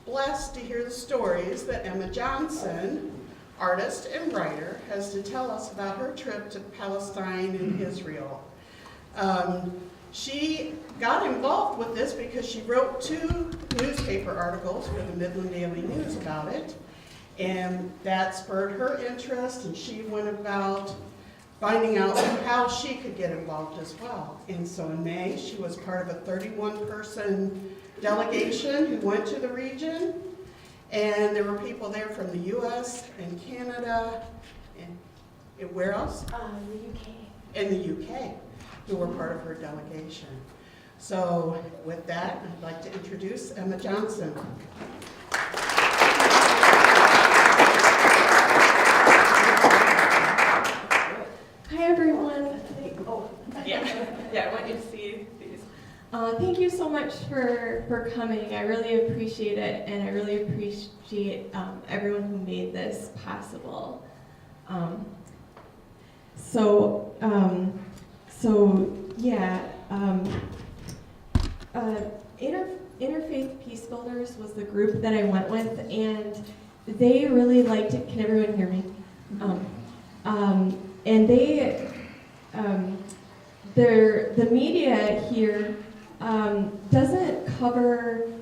blessed to hear the stories that Emma Johnson, artist and writer, has to tell us about her trip to Palestine and Israel. She got involved with this because she wrote 2 newspaper articles for the Midland Daily News about it, and that spurred her interest, and she went about finding out how she could get involved as well. And so in May, she was part of a 31-person delegation who went to the region, and there were people there from the U.S. and Canada, and where else? The UK. In the UK, who were part of her delegation. So with that, I'd like to introduce Emma Johnson. Hi everyone. Yeah, I want you to see these. Thank you so much for coming. I really appreciate it, and I really appreciate everyone who made this possible. Interfaith Peace Builders was the group that I went with, and they really liked it. Can everyone hear me? And they, the media here doesn't cover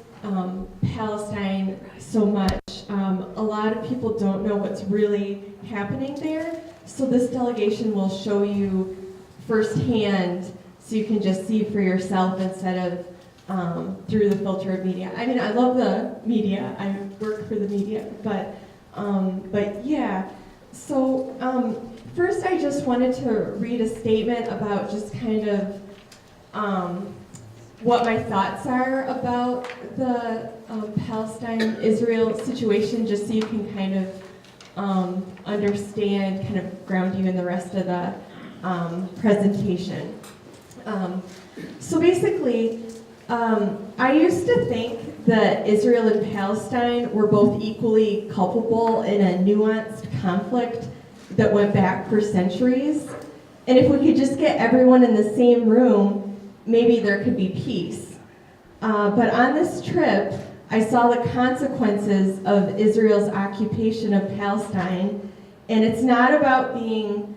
Palestine so much. A lot of people don't know what's really happening there, so this delegation will show you firsthand so you can just see for yourself instead of through the filter of media. I mean, I love the media. I work for the media, but yeah. So first, I just wanted to read a statement about just kind of what my thoughts are about the Palestine-Israel situation, just so you can kind of understand, kind of ground you in the rest of the presentation. So basically, I used to think that Israel and Palestine were both equally culpable in a nuanced conflict that went back for centuries. And if we could just get everyone in the same room, maybe there could be peace. But on this trip, I saw the consequences of Israel's occupation of Palestine, and it's not about being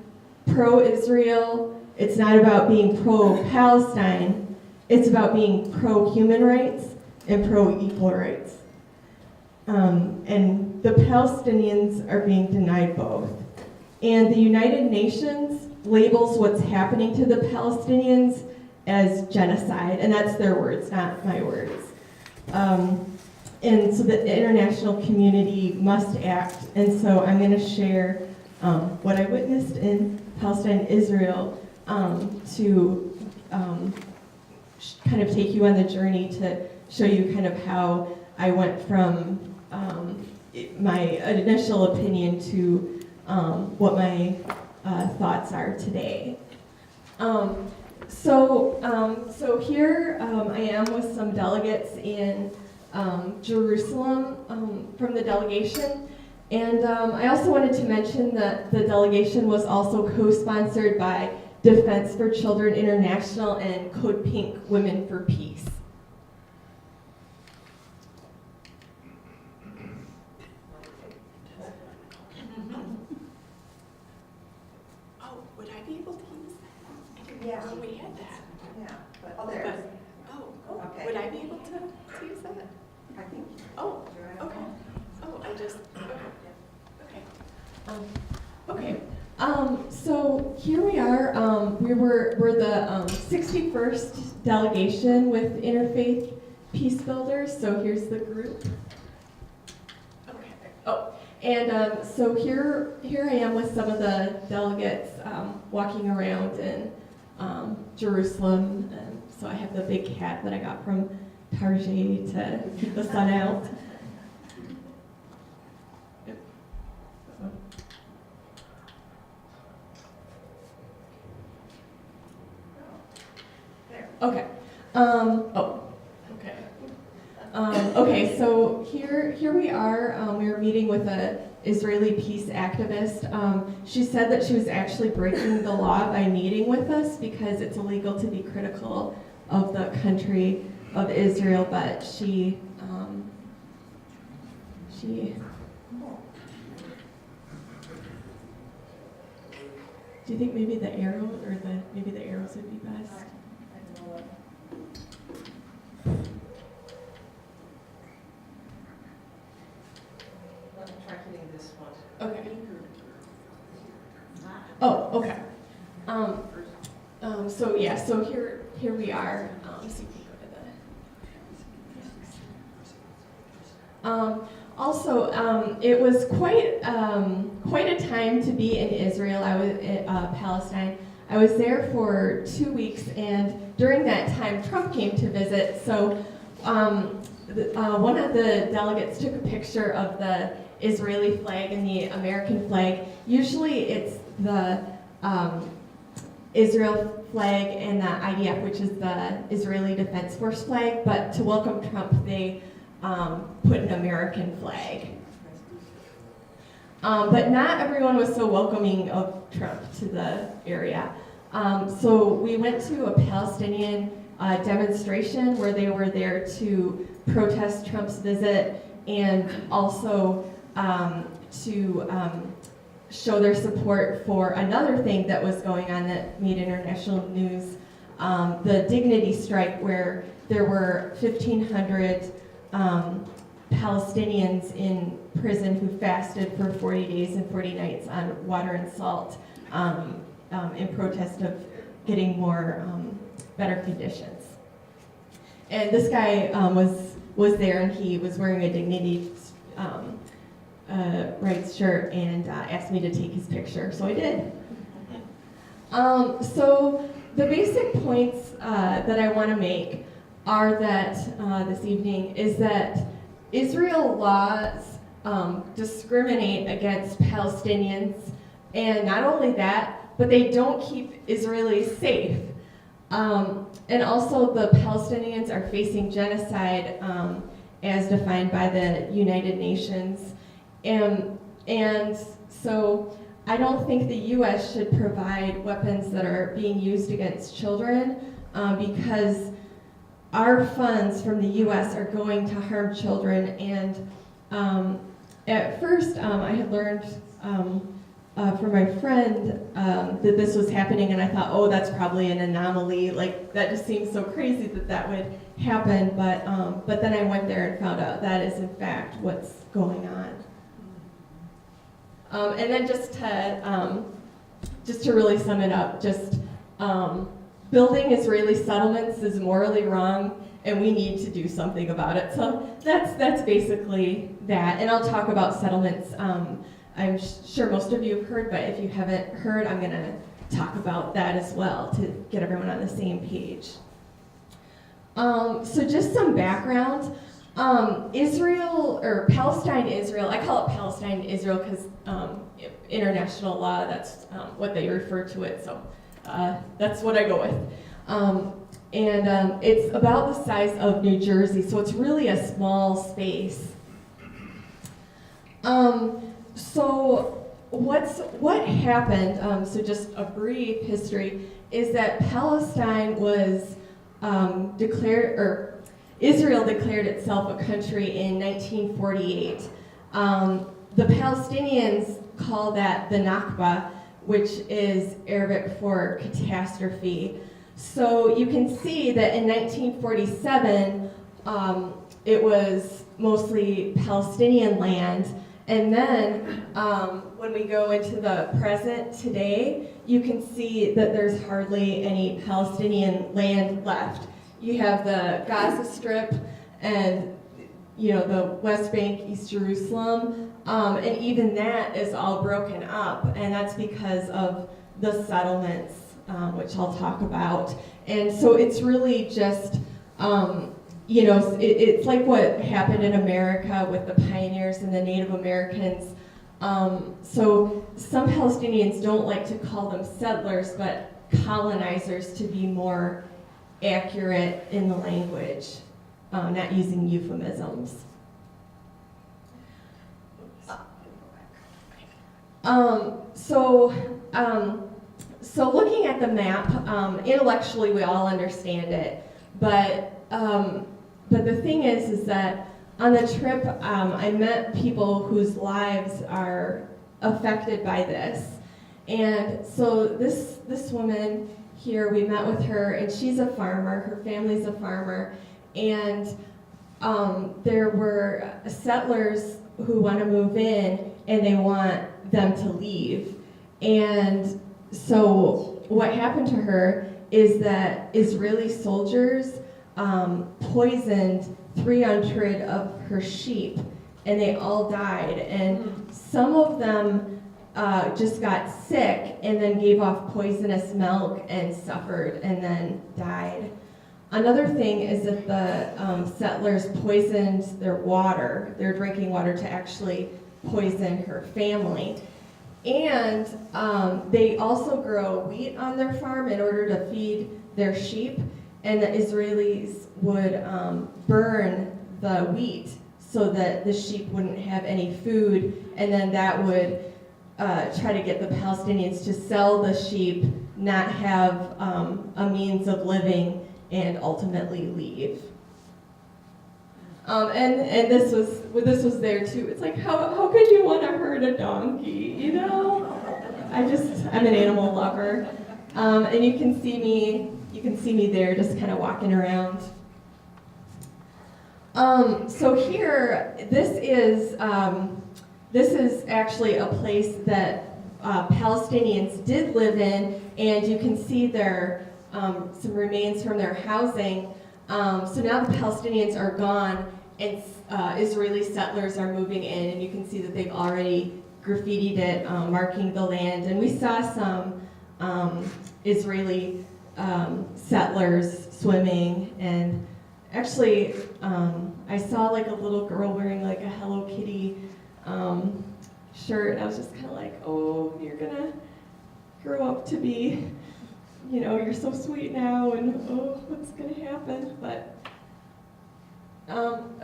pro-Israel, it's not about being pro-Palestine, it's about being pro-human rights and pro-equal rights. And the Palestinians are being denied both. And the United Nations labels what's happening to the Palestinians as genocide, and that's their words, not my words. And so the international community must act, and so I'm going to share what I witnessed in Palestine, Israel, to kind of take you on the journey to show you kind of how I went from my initial opinion to what my thoughts are today. So here I am with some delegates in Jerusalem from the delegation. And I also wanted to mention that the delegation was also co-sponsored by Defense for Children International and CODEPINK Women for Peace. Oh, would I be able to use that? I didn't Yeah. know we had that. Yeah, but, oh, there it is. Oh, Okay. would I be able to use that? I think. Oh, you're right. okay. Oh, I just, okay. Okay. So here we are. We're the 61st delegation with Interfaith Peace Builders. So here's the group. Okay. Oh, and so here I am with some of the delegates walking around in Jerusalem. And so I have the big hat that I got from Target to keep the sun out. Okay. Okay, so here we are. We were meeting with an Israeli peace activist. She said that she was actually breaking the law by meeting with us because it's illegal to be critical of the country of Israel, but she She. Do you think maybe the arrow or maybe the arrows would be best? Try hitting this one. Okay. Oh, okay. So yeah, so here we are. So you can go to the. Also, it was quite a time to be in Israel. I was in Palestine. I was there for 2 weeks, and during that time, Trump came to visit. So one of the delegates took a picture of the Israeli flag and the American flag. Usually, it's the Israel flag and the IDF, which is the Israeli Defense Force flag. But to welcome Trump, they put an American flag. But not everyone was so welcoming of Trump to the area. So we went to a Palestinian demonstration where they were there to protest Trump's visit and also to show their support for another thing that was going on that made international news, the dignity strike, where there were 1,500 Palestinians in prison who fasted for 40 days and 40 nights on water and salt in protest of getting more better conditions. And this guy was there, and he was wearing a dignity rights shirt and asked me to take his picture, so I did. So the basic points that I want to make are that this evening is that Israel laws discriminate against Palestinians, and not only that, but they don't keep Israelis safe. And also the Palestinians are facing genocide as defined by the United Nations. And so I don't think the U.S. should provide weapons that are being used against children because our funds from the U.S. are going to harm children. And at first I had learned from my friend that this was happening, and I thought, oh, that's probably an anomaly. Like, that just seems so crazy that that would happen. But then I went there and found out that is in fact what's going on. And then just to really sum it up, building Israeli settlements is morally wrong, and we need to do something about it. So that's basically that. And I'll talk about settlements. I'm sure most of you have heard, but if you haven't heard, I'm going to talk about that as well to get everyone on the same page. So just some background. Israel, or Palestine, Israel, I call it Palestine, Israel because international law, that's what they refer to it, so that's what I go with. And it's about the size of New Jersey, so it's really a small space. So what happened, so just a brief history, is that Palestine was Israel declared itself a country in 1948. The Palestinians call that the Nakba, which is Arabic for catastrophe. So you can see that in 1947, it was mostly Palestinian land. And then when we go into the present today, you can see that there's hardly any Palestinian land left. You have the Gaza Strip and the West Bank, East Jerusalem, and even that is all broken up, and that's because of the settlements, which I'll talk about. And so it's really just, it's like what happened in America with the pioneers and the Native Americans. So some Palestinians don't like to call them settlers, but colonizers to be more accurate in the language, not using euphemisms. So looking at the map, intellectually we all understand it, but the thing is that on the trip, I met people whose lives are affected by this. And so this woman here, we met with her, and she's a farmer. Her family's a farmer. And there were settlers who want to move in, and they want them to leave. And so what happened to her is that Israeli soldiers poisoned 300 of her sheep, and they all died. And some of them just got sick and then gave off poisonous milk and suffered and then died. Another thing is that the settlers poisoned their water, their drinking water, to actually poison her family. And they also grow wheat on their farm in order to feed their sheep, and the Israelis would burn the wheat so that the sheep wouldn't have any food, and then that would try to get the Palestinians to sell the sheep, not have a means of living, and ultimately leave. And this was there too. It's like, how could you want to hurt a donkey, you know? I'm an animal lover. And you can see me there just kind of walking around. So here, this is actually a place that Palestinians did live in, and you can see there some remains from their housing. So now the Palestinians are gone, and Israeli settlers are moving in, and you can see that they've already graffitied it, marking the land. And we saw some Israeli settlers swimming, and actually I saw like a little girl wearing like a Hello Kitty shirt, and I was just kind of like, oh, you're gonna grow up to be, you know, you're so sweet now, and oh, what's gonna happen? But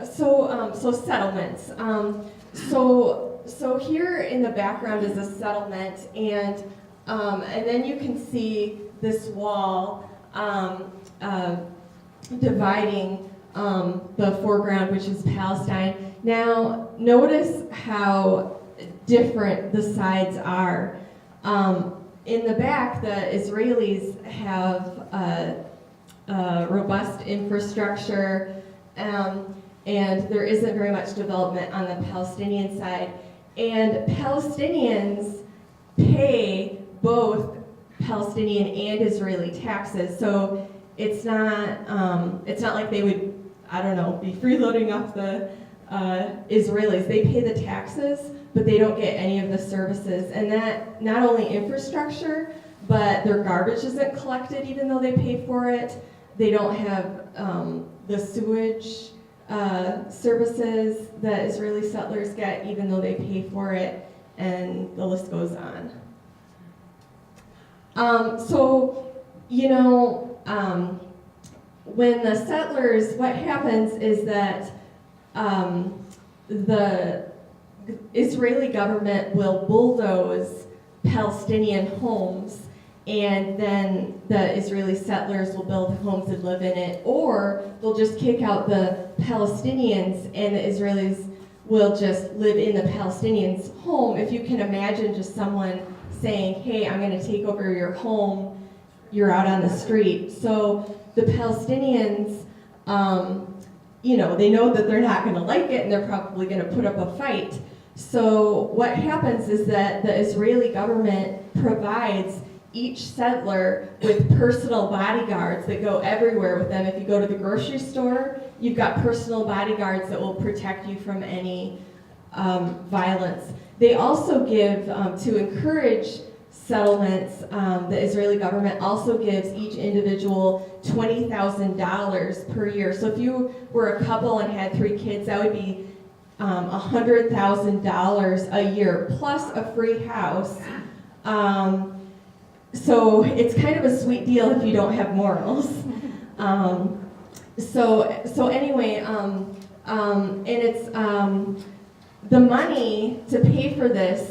so settlements. So here in the background is a settlement, and then you can see this wall dividing the foreground, which is Palestine. Now, notice how different the sides are. In the back, the Israelis have a robust infrastructure, and there isn't very much development on the Palestinian side. And Palestinians pay both Palestinian and Israeli taxes, so it's not like they would, I don't know, be freeloading off the Israelis. They pay the taxes, but they don't get any of the services. And that, not only infrastructure, but their garbage isn't collected even though they pay for it. They don't have the sewage services that Israeli settlers get even though they pay for it, and the list goes on. So, you know, when the settlers, what happens is that the Israeli government will bulldoze Palestinian homes, and then the Israeli settlers will build homes and live in it, or they'll just kick out the Palestinians and the Israelis will just live in the Palestinians' home. If you can imagine just someone saying, hey, I'm going to take over your home, you're out on the street. So the Palestinians, you know, they know that they're not going to like it, and they're probably going to put up a fight. So what happens is that the Israeli government provides each settler with personal bodyguards that go everywhere with them. If you go to the grocery store, you've got personal bodyguards that will protect you from any violence. They also give, to encourage settlements, the Israeli government also gives each individual $20,000 per year. So if you were a couple and had 3 kids, that would be $100,000 a year, plus a free house. So it's kind of a sweet deal if you don't have morals. So anyway, and it's the money to pay for this,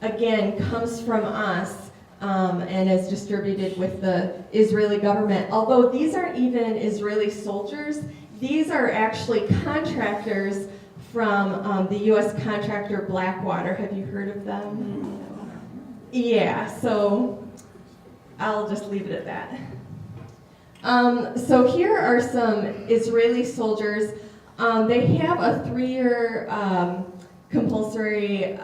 again, comes from us and is distributed with the Israeli government. Although these aren't even Israeli soldiers, these are actually contractors from the U.S. contractor Blackwater. Have you heard of them? Yeah, so I'll just leave it at that. So here are some Israeli soldiers. They have a 3-year compulsory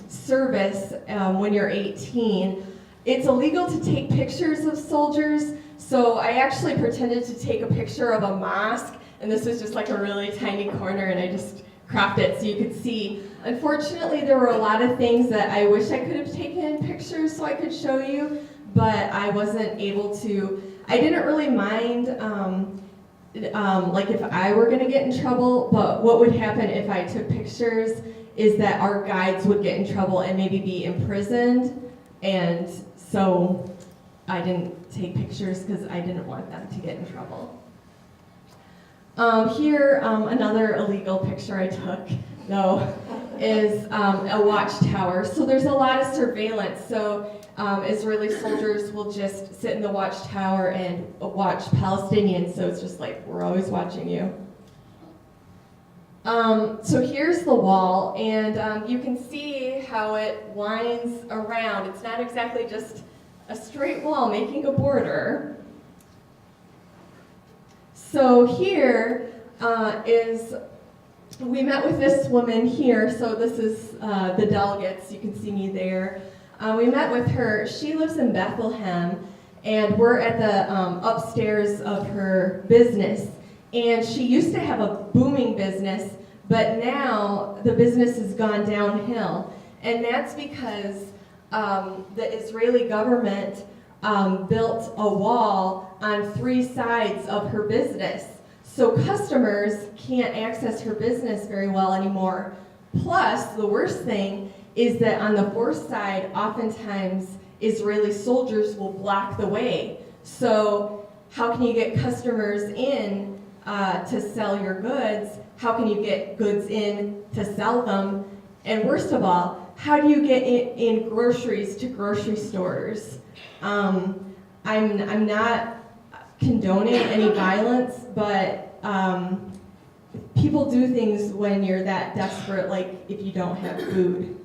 service when you're 18. It's illegal to take pictures of soldiers, so I actually pretended to take a picture of a mosque, and this was just like a really tiny corner, and I just cropped it so you could see. Unfortunately, there were a lot of things that I wish I could have taken pictures so I could show you, but I wasn't able to. I didn't really mind like if I were gonna get in trouble, but what would happen if I took pictures is that our guides would get in trouble and maybe be imprisoned, and so I didn't take pictures because I didn't want them to get in trouble. Here, another illegal picture I took, though, is a watchtower. So there's a lot of surveillance. So Israeli soldiers will just sit in the watchtower and watch Palestinians. So it's just like, we're always watching you. So here's the wall, and you can see how it winds around. It's not exactly just a straight wall making a border. So here we met with this woman here. So this is the delegates. You can see me there. We met with her. She lives in Bethlehem, and we're at the upstairs of her business. And she used to have a booming business, but now the business has gone downhill. And that's because the Israeli government built a wall on 3 sides of her business. So customers can't access her business very well anymore. Plus, the worst thing is that on the 4th side, oftentimes Israeli soldiers will block the way. So how can you get customers in to sell your goods? How can you get goods in to sell them? And worst of all, how do you get in groceries to grocery stores? I'm not condoning any violence, but people do things when you're that desperate, like if you don't have food.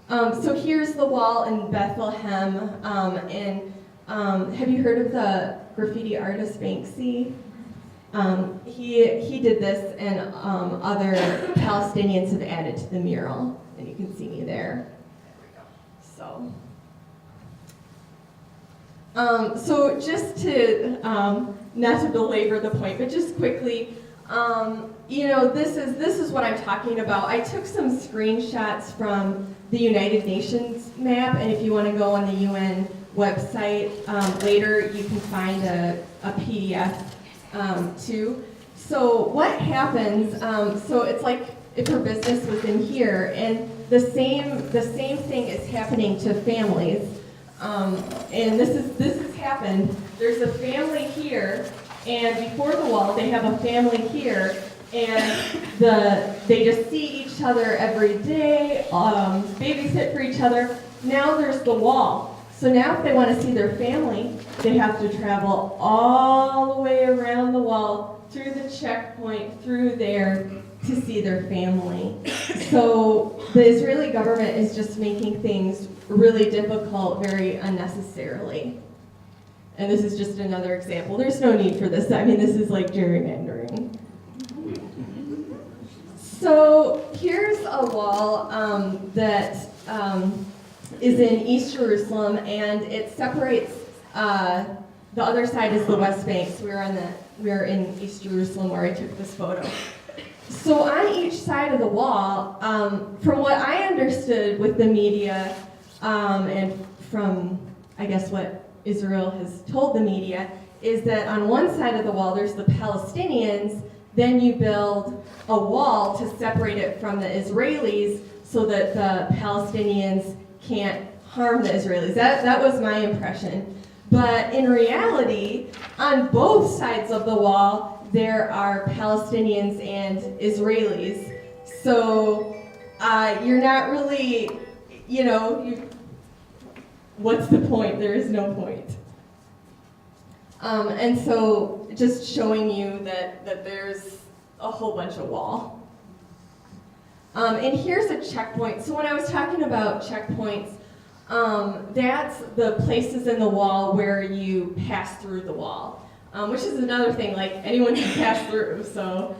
So here's the wall in Bethlehem, and have you heard of the graffiti artist Banksy? He did this, and other Palestinians have added to the mural, and you can see me there. So, so just to not to belabor the point, but just quickly, you know, this is what I'm talking about. I took some screenshots from the United Nations map, and if you want to go on the UN website later, you can find a PDF too. So what happens? So it's like if her business was in here, and the same thing is happening to families. And this has happened. There's a family here, and before the wall, they have a family here, and they just see each other every day, babysit for each other. Now there's the wall. So now if they want to see their family, they have to travel all the way around the wall, through the checkpoint, through there, to see their family. So the Israeli government is just making things really difficult very unnecessarily. And this is just another example. There's no need for this. I mean, this is like gerrymandering. So here's a wall that is in East Jerusalem, and it separates, the other side is the West Bank. So we're in East Jerusalem where I took this photo. So on each side of the wall, from what I understood with the media, and from, I guess, what Israel has told the media, is that on one side of the wall there's the Palestinians, then you build a wall to separate it from the Israelis so that the Palestinians can't harm the Israelis. That was my impression. But in reality, on both sides of the wall, there are Palestinians and Israelis. So you're not really, you know, what's the point? There is no point. And so just showing you that there's a whole bunch of wall. And here's a checkpoint. So when I was talking about checkpoints, that's the places in the wall where you pass through the wall, which is another thing, like anyone can pass through. So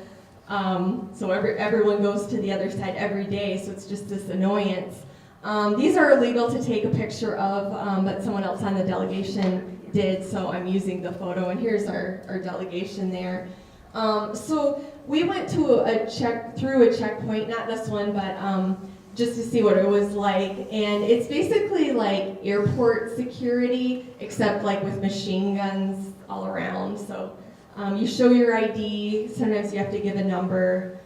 everyone goes to the other side every day, so it's just this annoyance. These are illegal to take a picture of, but someone else on the delegation did, so I'm using the photo, and here's our delegation there. So we went to through a checkpoint, not this one, but just to see what it was like, and it's basically like airport security, except like with machine guns all around. So you show your ID, sometimes you have to give a number.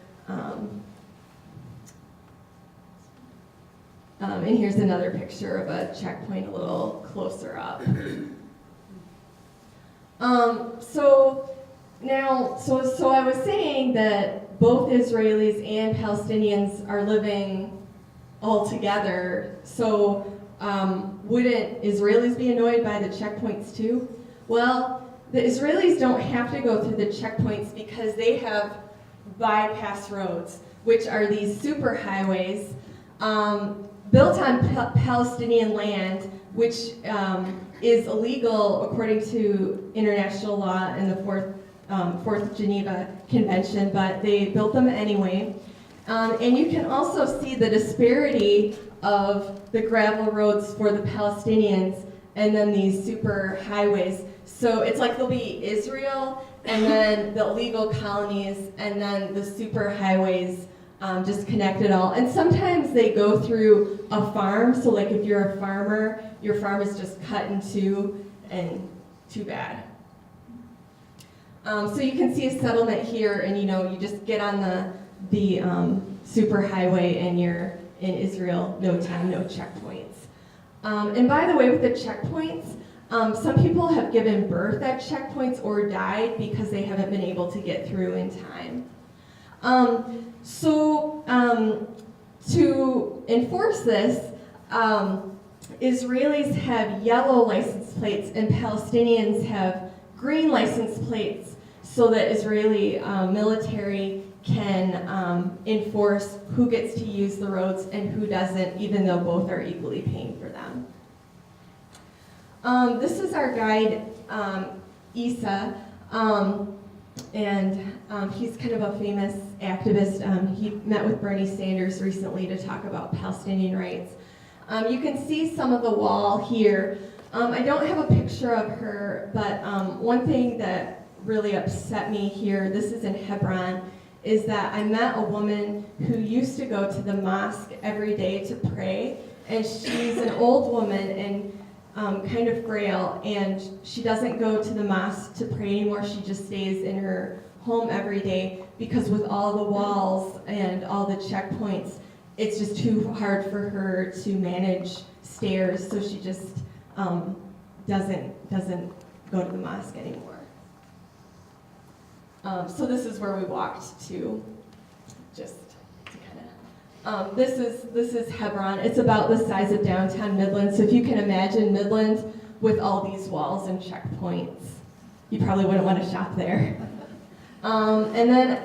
And here's another picture of a checkpoint a little closer up. So I was saying that both Israelis and Palestinians are living all together. So wouldn't Israelis be annoyed by the checkpoints too? Well, the Israelis don't have to go through the checkpoints because they have bypass roads, which are these super highways built on Palestinian land, which is illegal according to international law and the Fourth Geneva Convention, but they built them anyway. And you can also see the disparity of the gravel roads for the Palestinians and then these super highways. So it's like there'll be Israel and then the illegal colonies and then the super highways just connect it all. And sometimes they go through a farm, so like if you're a farmer, your farm is just cut in two, and too bad. So you can see a settlement here, and you just get on the super highway and you're in Israel, no time, no checkpoints. And by the way, with the checkpoints, some people have given birth at checkpoints or died because they haven't been able to get through in time. To enforce this, Israelis have yellow license plates and Palestinians have green license plates so that Israeli military can enforce who gets to use the roads and who doesn't, even though both are equally paying for them. This is our guide, Isa. And he's kind of a famous activist. He met with Bernie Sanders recently to talk about Palestinian rights. You can see some of the wall here. I don't have a picture of her, but one thing that really upset me here, this is in Hebron, is that I met a woman who used to go to the mosque every day to pray, and she's an old woman and kind of frail, and she doesn't go to the mosque to pray anymore. She just stays in her home every day because with all the walls and all the checkpoints, it's just too hard for her to manage stairs, so she just doesn't go to the mosque anymore. So this is where we walked to, just to kind of. This is Hebron. It's about the size of downtown Midland. So if you can imagine Midland with all these walls and checkpoints, you probably wouldn't want to shop there. And then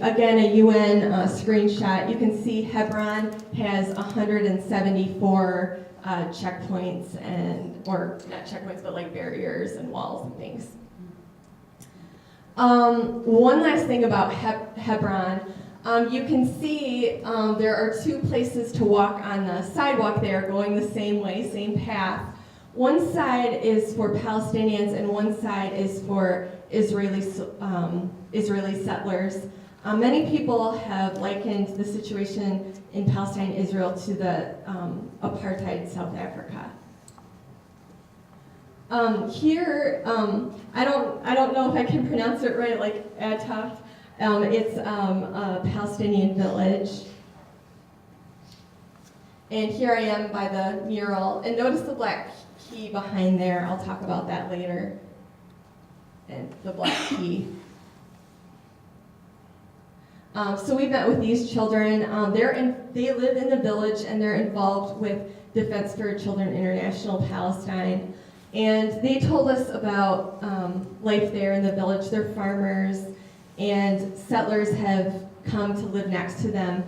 again, a UN screenshot. You can see Hebron has 174 checkpoints or not checkpoints, but like barriers and walls and things. One last thing about Hebron. You can see there are two places to walk on the sidewalk there, going the same way, same path. One side is for Palestinians and one side is for Israeli settlers. Many people have likened the situation in Palestine, Israel to the apartheid South Africa. Here, I don't know if I can pronounce it right, like Ataf. It's a Palestinian village. And here I am by the mural. And notice the black key behind there. I'll talk about that later. And the black key. So we met with these children. They live in the village and they're involved with Defense for Children International Palestine. And they told us about life there in the village. They're farmers, and settlers have come to live next to them.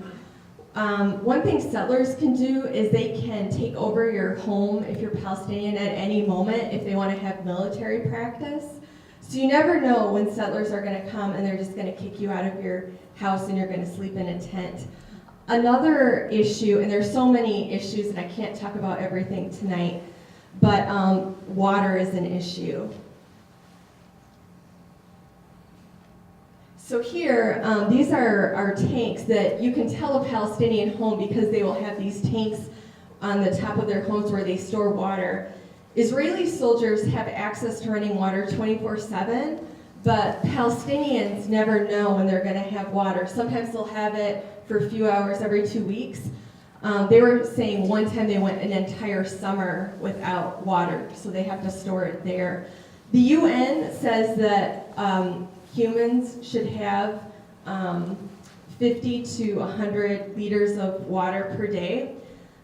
One thing settlers can do is they can take over your home if you're Palestinian at any moment if they want to have military practice. So you never know when settlers are going to come and they're just going to kick you out of your house and you're going to sleep in a tent. Another issue, and there's so many issues and I can't talk about everything tonight, but water is an issue. So here, these are our tanks that you can tell a Palestinian home because they will have these tanks on the top of their homes where they store water. Israeli soldiers have access to running water 24/7, but Palestinians never know when they're going to have water. Sometimes they'll have it for a few hours every 2 weeks. They were saying one time they went an entire summer without water, so they have to store it there. The UN says that humans should have 50 to 100 liters of water per day.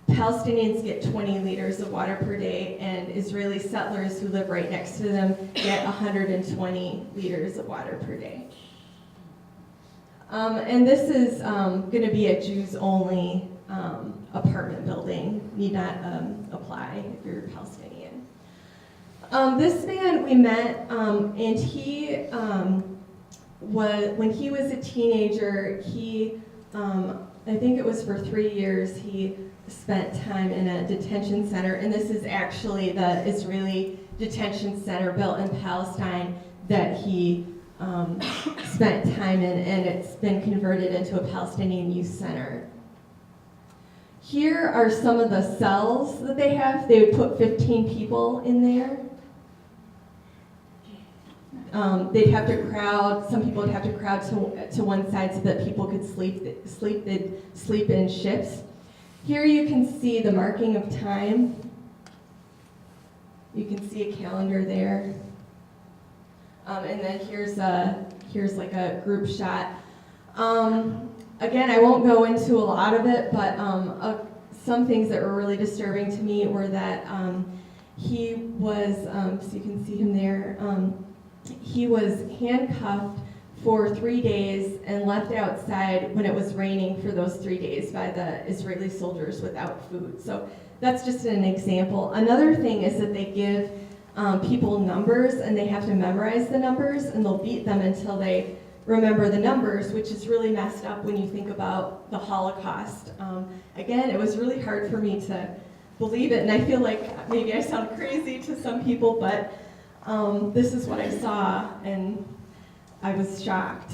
Palestinians get 20 liters of water per day, and Israeli settlers who live right next to them get 120 liters of water per day. And this is going to be a Jews-only apartment building. Need not apply if you're Palestinian. This man we met, and he when he was a teenager, he, I think it was for 3 years, he spent time in a detention center, and this is actually the Israeli detention center built in Palestine that he spent time in, and it's been converted into a Palestinian youth center. Here are some of the cells that they have. They would put 15 people in there. They'd have to crowd, some people would have to crowd to one side so that people could sleep. They'd sleep in shifts. Here you can see the marking of time. You can see a calendar there. And then here's like a group shot. Again, I won't go into a lot of it, but some things that were really disturbing to me were that he was, so you can see him there, he was handcuffed for 3 days and left outside when it was raining for those 3 days by the Israeli soldiers without food. So that's just an example. Another thing is that they give people numbers and they have to memorize the numbers, and they'll beat them until they remember the numbers, which is really messed up when you think about the Holocaust. Again, it was really hard for me to believe it, and I feel like maybe I sound crazy to some people, but this is what I saw, and I was shocked.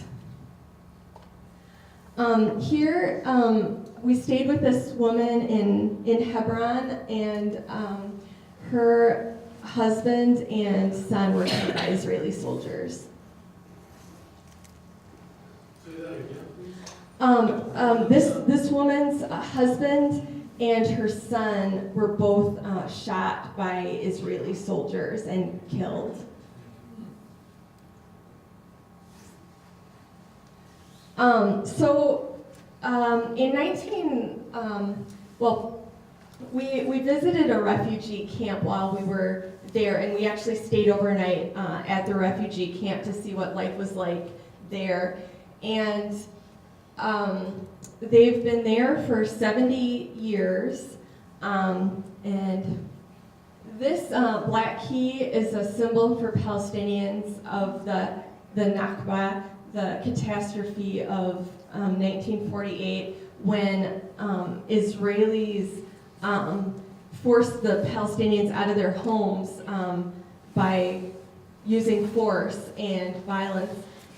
Here, we stayed with this woman in Hebron, and her husband and son were killed by Israeli soldiers. Say that again, please. This woman's husband and her son were both shot by Israeli soldiers and killed. We visited a refugee camp while we were there, and we actually stayed overnight at the refugee camp to see what life was like there. And they've been there for 70 years, and this black key is a symbol for Palestinians of the Nakba, the catastrophe of 1948, when Israelis forced the Palestinians out of their homes by using force and violence.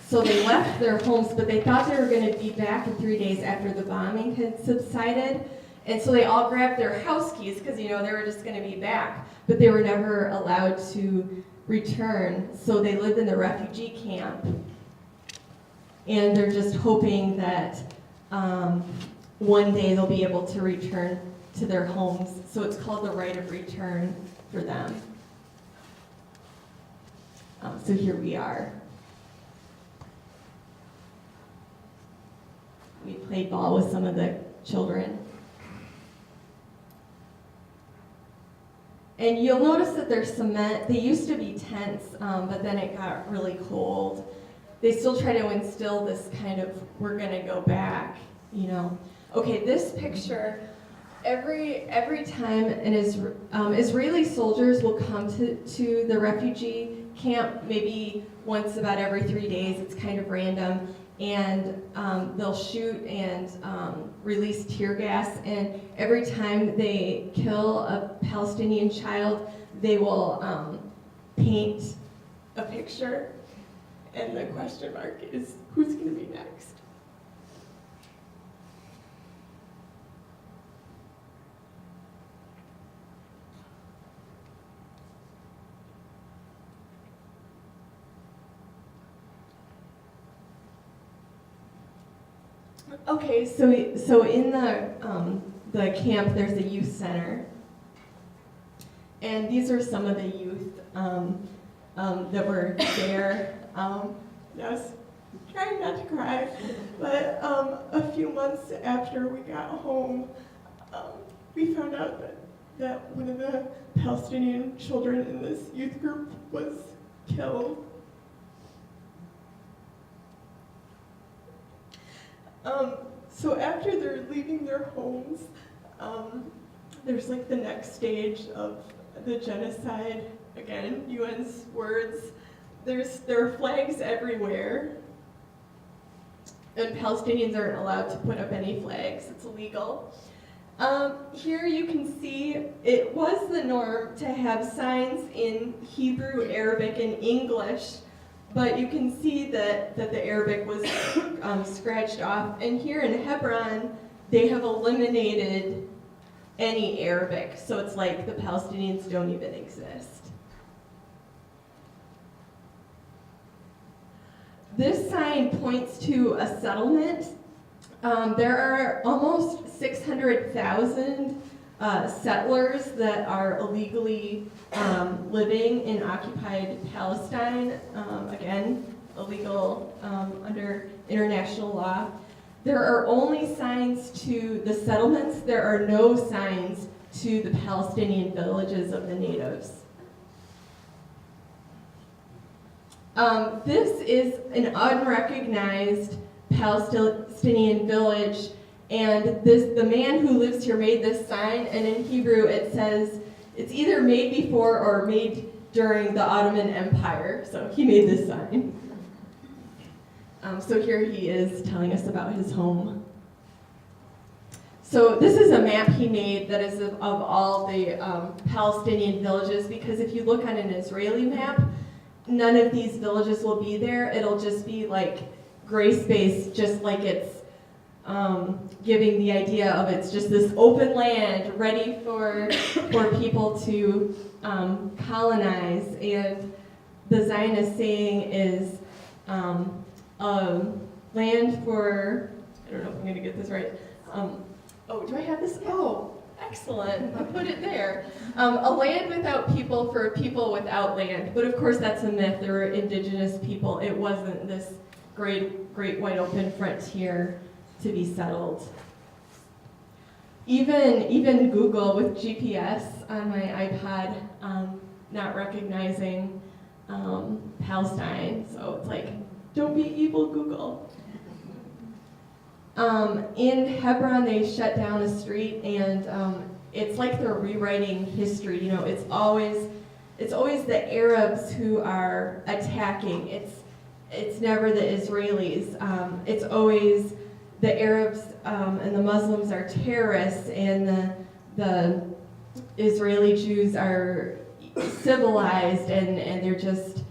So they left their homes, but they thought they were going to be back in 3 days after the bombing had subsided. And so they all grabbed their house keys because, they were just going to be back, but they were never allowed to return. So they lived in the refugee camp. And they're just hoping that one day they'll be able to return to their homes. So it's called the right of return for them. So here we are. We played ball with some of the children. And you'll notice that there's cement. They used to be tents, but then it got really cold. They still try to instill this kind of, we're gonna go back, you know. Okay, this picture, every time Israeli soldiers will come to the refugee camp, maybe once about every 3 days, it's kind of random, and they'll shoot and release tear gas, and every time they kill a Palestinian child, they will paint a picture, and the question mark is, who's going to be next? Okay, so in the camp, there's a youth center, and these are some of the youth that were there. I was trying not to cry, but a few months after we got home, we found out that one of the Palestinian children in this youth group was killed. So after they're leaving their homes, there's like the next stage of the genocide. Again, UN's words. There are flags everywhere, and Palestinians aren't allowed to put up any flags. It's illegal. Here you can see it was the norm to have signs in Hebrew, Arabic, and English. But you can see that the Arabic was scratched off. And here in Hebron, they have eliminated any Arabic. So it's like the Palestinians don't even exist. This sign points to a settlement. There are almost 600,000 settlers that are illegally living in occupied Palestine, again, illegal under international law. There are only signs to the settlements. There are no signs to the Palestinian villages of the natives. This is an unrecognized Palestinian village, and the man who lives here made this sign, and in Hebrew it says, it's either made before or made during the Ottoman Empire, so he made this sign. So here he is telling us about his home. So this is a map he made that is of all the Palestinian villages, because if you look on an Israeli map, none of these villages will be there. It'll just be like gray space, just like it's giving the idea of it's just this open land ready for people to colonize. And the Zionist saying is land for, I don't know if I'm going to get this right. Oh, do I have this? Oh, excellent. I put it there. A land without people for people without land. But of course that's a myth. There were indigenous people. It wasn't this great wide open frontier to be settled. Even Google with GPS on my iPod, not recognizing Palestine. So it's like, don't be evil, Google. In Hebron, they shut down a street, and it's like they're rewriting history. You know, it's always the Arabs who are attacking. It's never the Israelis. It's always the Arabs and the Muslims are terrorists, and the Israeli Jews are civilized, and they're just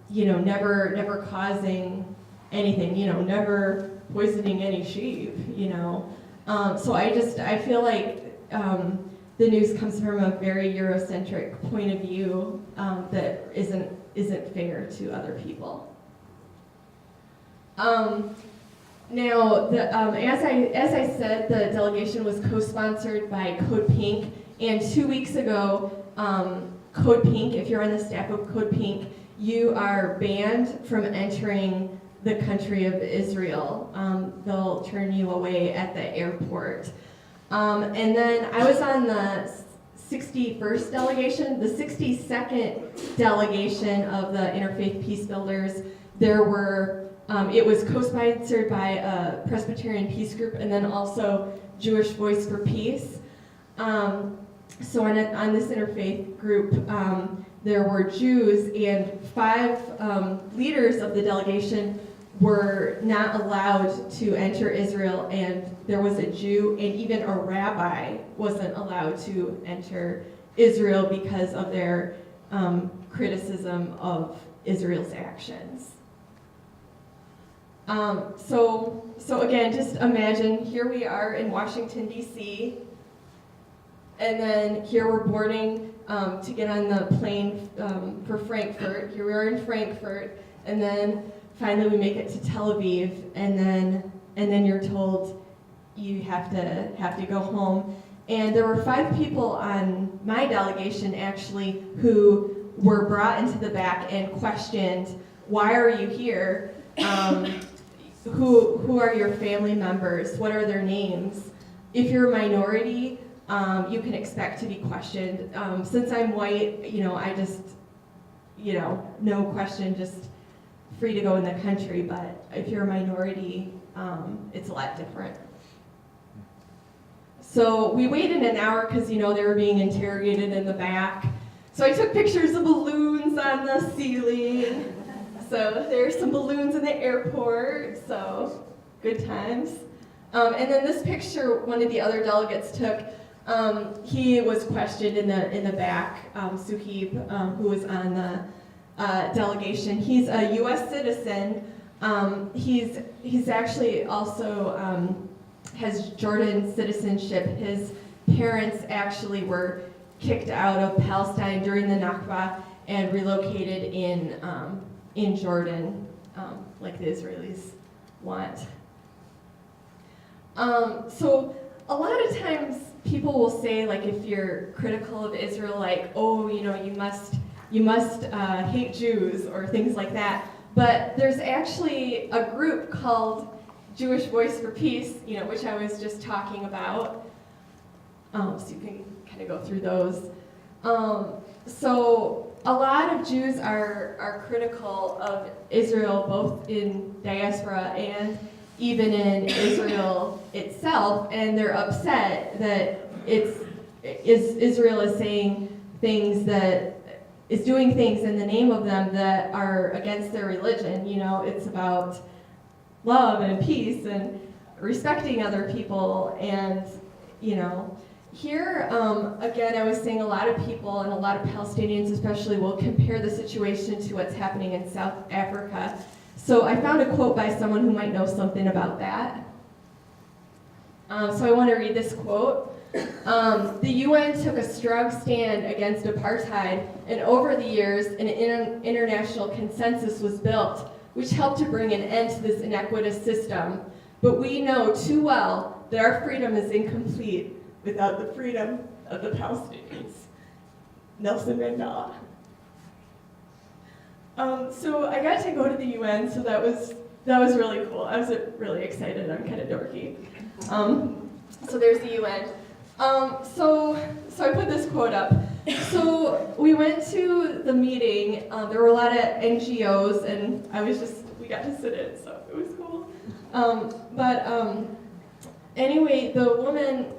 never causing anything. Never poisoning any sheep. So I feel like the news comes from a very Eurocentric point of view that isn't fair to other people. Now, as I said, the delegation was co-sponsored by CODEPINK, and 2 weeks ago, CODEPINK, if you're on the staff of CODEPINK, you are banned from entering the country of Israel. They'll turn you away at the airport. And then I was on the 61st delegation. The 62nd delegation of the Interfaith Peace Builders, there were, it was co-sponsored by a Presbyterian Peace Group and then also Jewish Voice for Peace. So on this interfaith group, there were Jews, and 5 leaders of the delegation were not allowed to enter Israel, and there was a Jew, and even a rabbi wasn't allowed to enter Israel because of their criticism of Israel's actions. So again, just imagine, here we are in Washington, D.C., and then here we're boarding to get on the plane for Frankfurt. Here we are in Frankfurt, and then finally we make it to Tel Aviv, and then you're told you have to go home. And there were 5 people on my delegation actually who were brought into the back and questioned, why are you here? Who are your family members? What are their names? If you're a minority, you can expect to be questioned. Since I'm white, I just, no question, just free to go in the country. But if you're a minority, it's a lot different. So we waited an hour because, they were being interrogated in the back. So I took pictures of balloons on the ceiling. So there's some balloons in the airport, so good times. And then this picture, one of the other delegates took, he was questioned in the back, Suhaib, who was on the delegation. He's a U.S. citizen. He's actually also has Jordan citizenship. His parents actually were kicked out of Palestine during the Nakba and relocated in Jordan, like the Israelis want. So a lot of times people will say, like, if you're critical of Israel, like, oh, you must hate Jews or things like that. But there's actually a group called Jewish Voice for Peace, which I was just talking about. So you can kind of go through those. So a lot of Jews are critical of Israel, both in diaspora and even in Israel itself, and they're upset that Israel is saying things is doing things in the name of them that are against their religion. It's about love and peace and respecting other people, and here, again, I was saying a lot of people and a lot of Palestinians especially will compare the situation to what's happening in South Africa. So I found a quote by someone who might know something about that. So I want to read this quote. The UN took a strong stand against apartheid, and over the years, an international consensus was built, which helped to bring an end to this inequitous system. But we know too well that our freedom is incomplete without the freedom of the Palestinians. Nelson Mandela. So I got to go to the UN, so that was really cool. I was really excited. I'm kind of dorky. So there's the UN. So I put this quote up. So we went to the meeting. There were a lot of NGOs, and we got to sit in, so it was cool. Anyway, the woman,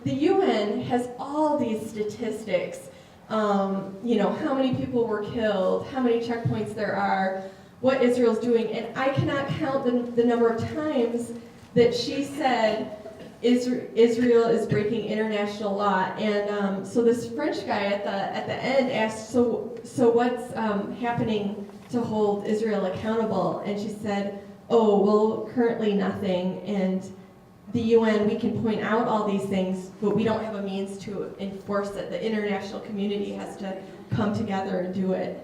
the UN has all these statistics. How many people were killed, how many checkpoints there are, what Israel's doing, and I cannot count the number of times that she said Israel is breaking international law. And so this French guy at the end asked, so what's happening to hold Israel accountable? And she said, oh, well, currently nothing. And the UN, we can point out all these things, but we don't have a means to enforce it. The international community has to come together and do it.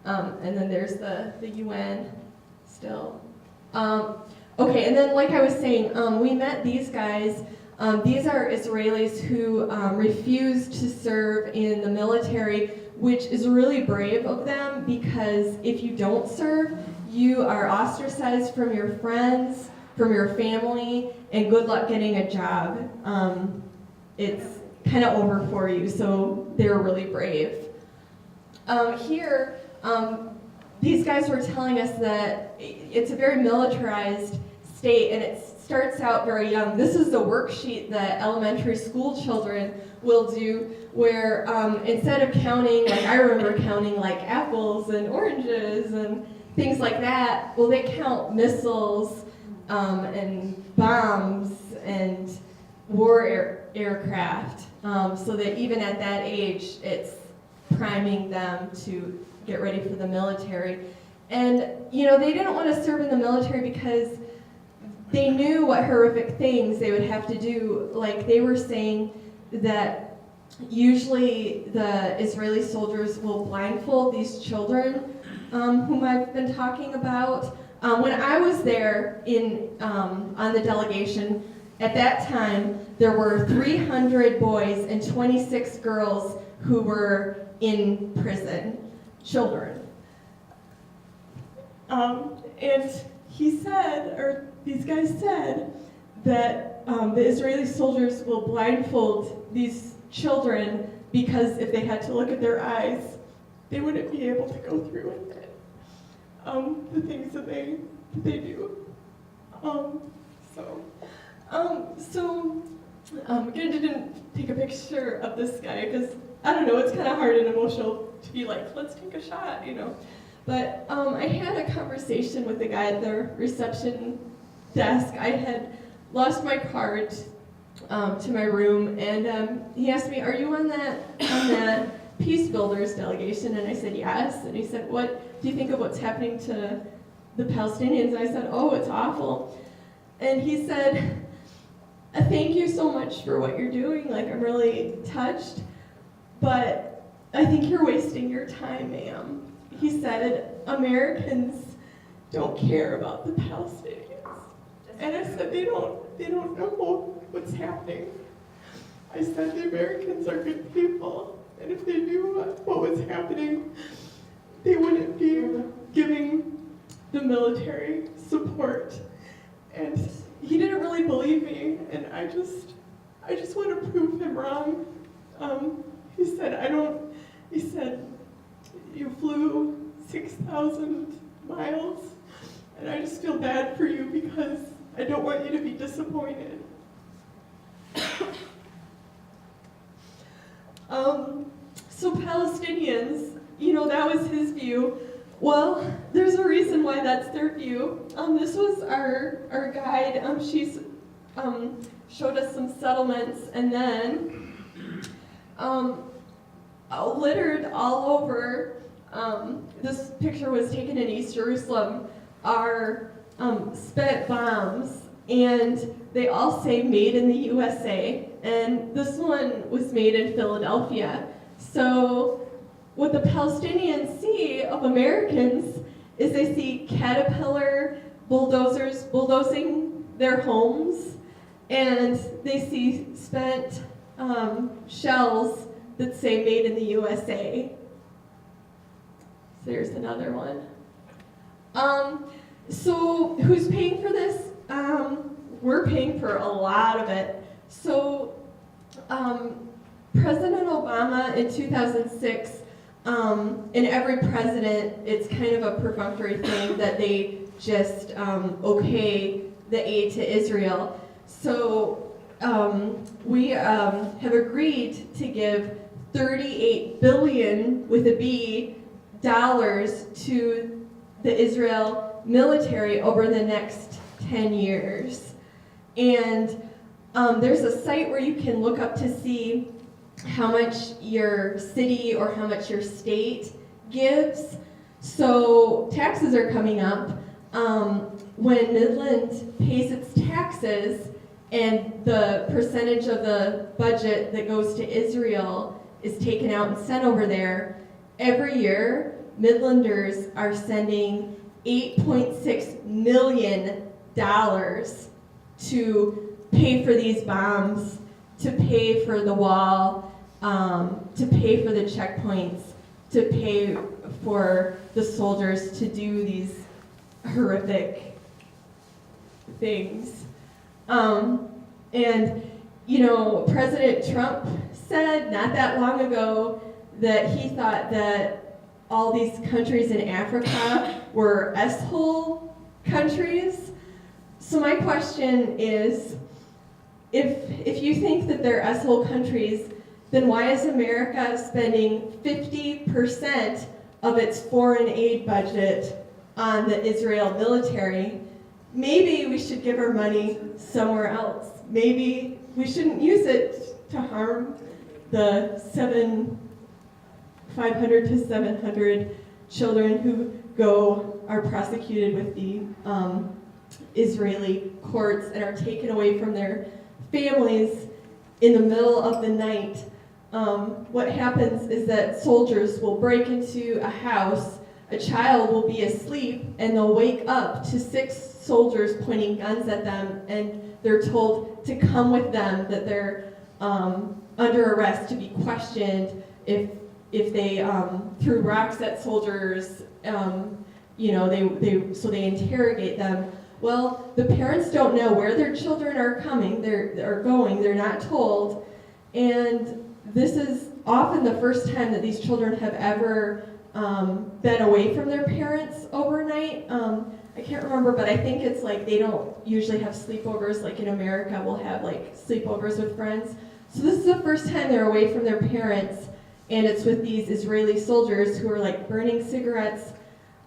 And then there's the UN still. Okay, and then like I was saying, we met these guys. These are Israelis who refuse to serve in the military, which is really brave of them, because if you don't serve, you are ostracized from your friends, from your family, and good luck getting a job. kind of over for you, so they were really brave. Here, these guys were telling us that it's a very militarized state, and it starts out very young. This is the worksheet that elementary school children will do, where instead of counting, like I remember counting like apples and oranges and things like that, well, they count missiles and bombs and war aircraft, so that even at that age, it's priming them to get ready for the military. And, you know, they didn't want to serve in the military because they knew what horrific things they would have to do. Like, they were saying that usually the Israeli soldiers will blindfold these children whom I've been talking about. When I was there on the delegation, at that time, there were 300 boys and 26 girls who were in prison, children. And he said, or these guys said, that the Israeli soldiers will blindfold these children because if they had to look at their eyes, they wouldn't be able to go through with it. The things that they do. Again, I didn't take a picture of this guy because, I don't know, it's kind of hard and emotional to be like, let's take a shot, you know. But I had a conversation with the guy at the reception desk. I had lost my card to my room, and he asked me, "Are you on that Peace Builders delegation?" And I said, "Yes." And he said, "What do you think of what's happening to the Palestinians?" And I said, "Oh, it's awful." And he said, "Thank you so much for what you're doing. Like, I'm really touched, but I think you're wasting your time, ma'am." He said, "Americans don't care about the Palestinians." And I said, they don't know what's happening. I said, the Americans are good people, and if they knew what was happening, they wouldn't be giving the military support. And he didn't really believe me, and I just want to prove him wrong. He said, "You flew 6,000 miles, and I just feel bad for you because I don't want you to be disappointed." So Palestinians, you know, that was his view. Well, there's a reason why that's their view. This was our guide. She's showed us some settlements, and then littered all over. This picture was taken in East Jerusalem. Are spent bombs, and they all say "Made in the USA," and this one was made in Philadelphia. So what the Palestinians see of Americans is they see Caterpillar bulldozers bulldozing their homes, and they see spent shells that say "Made in the USA." So there's another one. So who's paying for this? We're paying for a lot of it. So President Obama in 2006, and every president, it's kind of a perfunctory thing that they just okay the aid to Israel. So we have agreed to give $38 billion with a B dollars to the Israel military over the next 10 years. And there's a site where you can look up to see how much your city or how much your state gives. So taxes are coming up. When Midland pays its taxes and the percentage of the budget that goes to Israel is taken out and sent over there, every year Midlanders are sending $8.6 million to pay for these bombs, to pay for the wall, to pay for the checkpoints, to pay for the soldiers to do these horrific things. And, you know, President Trump said not that long ago that he thought that all these countries in Africa were S-hole countries. So my question is, if you think that they're S-hole countries, then why is America spending 50% of its foreign aid budget on the Israel military? Maybe we should give our money somewhere else. Maybe we shouldn't use it to harm the 500 to 700 children who are prosecuted with the Israeli courts and are taken away from their families in the middle of the night. What happens is that soldiers will break into a house, a child will be asleep, and they'll wake up to 6 soldiers pointing guns at them, and they're told to come with them, that they're under arrest to be questioned. If they threw rocks at soldiers, they interrogate them. Well, the parents don't know where their children are going, they're not told, and this is often the first time that these children have ever been away from their parents overnight. I can't remember, but I think it's like they don't usually have sleepovers like in America. We'll have like sleepovers with friends. So this is the first time they're away from their parents, and it's with these Israeli soldiers who are like burning cigarettes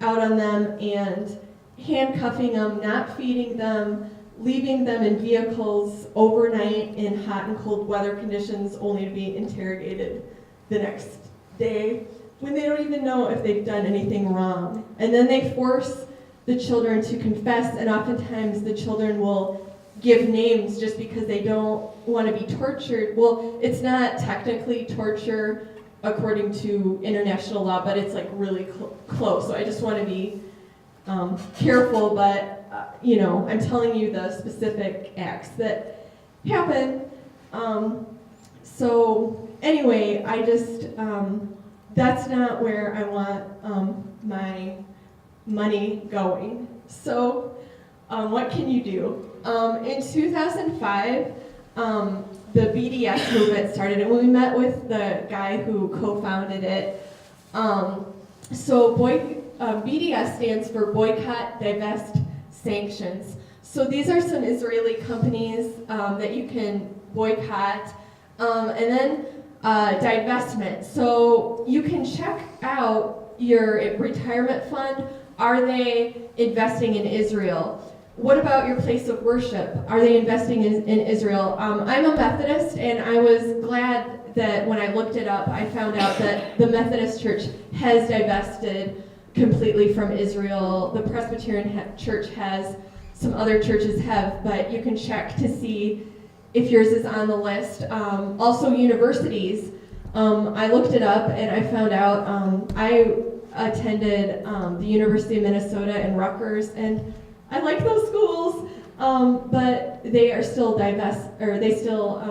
out on them and handcuffing them, not feeding them, leaving them in vehicles overnight in hot and cold weather conditions, only to be interrogated the next day when they don't even know if they've done anything wrong. And then they force the children to confess, and oftentimes the children will give names just because they don't want to be tortured. Well, it's not technically torture according to international law, but it's like really close. So I just want to be careful, but I'm telling you the specific acts that happen. So anyway, I just, that's not where I want my money going. So what can you do? In 2005, the BDS movement started, and we met with the guy who co-founded it. BDS stands for Boycott, Divest, Sanctions. So these are some Israeli companies that you can boycott, and then divestment. So you can check out your retirement fund. Are they investing in Israel? What about your place of worship? Are they investing in Israel? I'm a Methodist, and I was glad that when I looked it up, I found out that the Methodist Church has divested completely from Israel. The Presbyterian Church has, some other churches have, but you can check to see if yours is on the list. Also universities, I looked it up and I found out, I attended the University of Minnesota in Rutgers, and I like those schools, but they are still they still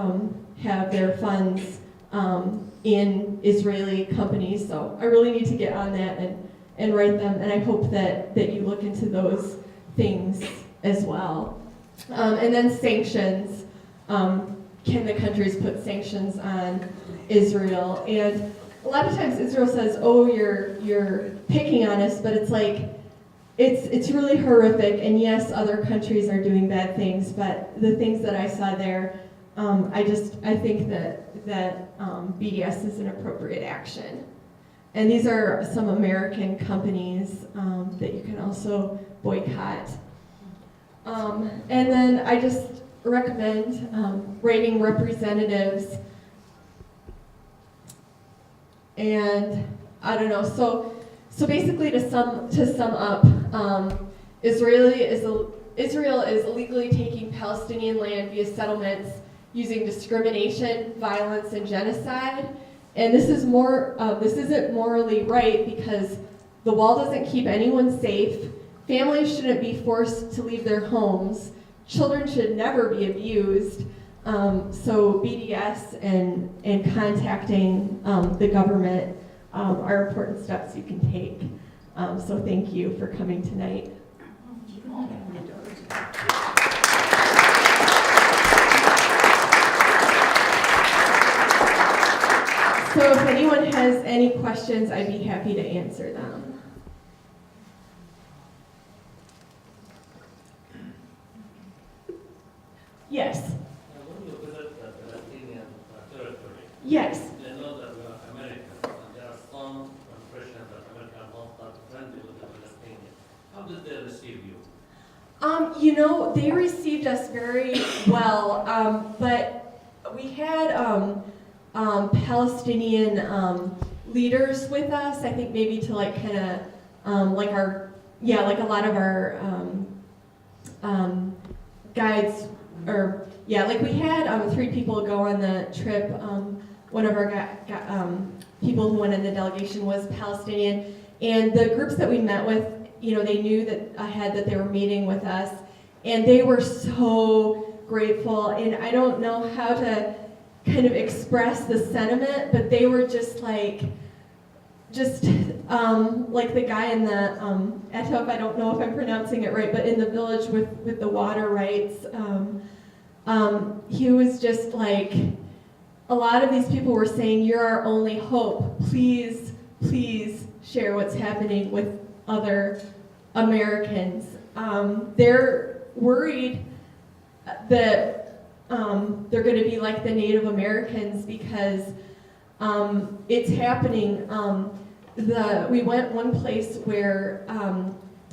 have their funds in Israeli companies, so I really need to get on that and write them, and I hope that you look into those things as well. And then sanctions. Can the countries put sanctions on Israel? And a lot of times Israel says, oh, you're picking on us, but it's like, it's really horrific, and yes, other countries are doing bad things, but the things that I saw there, I think that BDS is an appropriate action. And these are some American companies that you can also boycott. And then I just recommend writing representatives, and I don't know, so basically to sum up, Israel is illegally taking Palestinian land via settlements using discrimination, violence, and genocide. And this isn't morally right, because the wall doesn't keep anyone safe. Families shouldn't be forced to leave their homes. Children should never be abused. So BDS and contacting the government are important steps you can take. So thank you for coming tonight. So if anyone has any questions, I'd be happy to answer them. Yes. When you visit the Palestinian territory, Yes. they know that we are Americans, and there are some impression that Americans are not friendly with the Palestinians. How did they receive you? They received us very well, but we had Palestinian leaders with us. I think maybe to like kind of like a lot of our guides, or like we had 3 people go on the trip. One of our people who went in the delegation was Palestinian, and the groups that we met with, they knew that ahead that they were meeting with us, and they were so grateful. And I don't know how to kind of express the sentiment, but they were just like the guy in the Etop, I don't know if I'm pronouncing it right, but in the village with the water rights, he was just like, a lot of these people were saying, "You're our only hope. Please, please share what's happening with other Americans." They're worried that they're going to be like the Native Americans because it's happening. We went one place where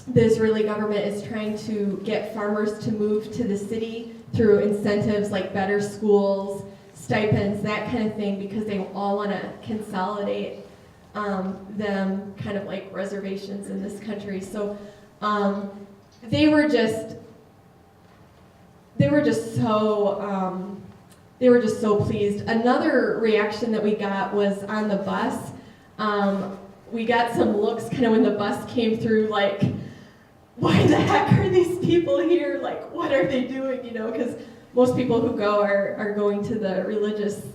the Israeli government is trying to get farmers to move to the city through incentives like better schools, stipends, that kind of thing, because they all want to consolidate them kind of like reservations in this country. So they were just so pleased. Another reaction that we got was on the bus. We got some looks kind of when the bus came through, like, why the heck are these people here? Like, what are they doing? Because most people who go are going to the religious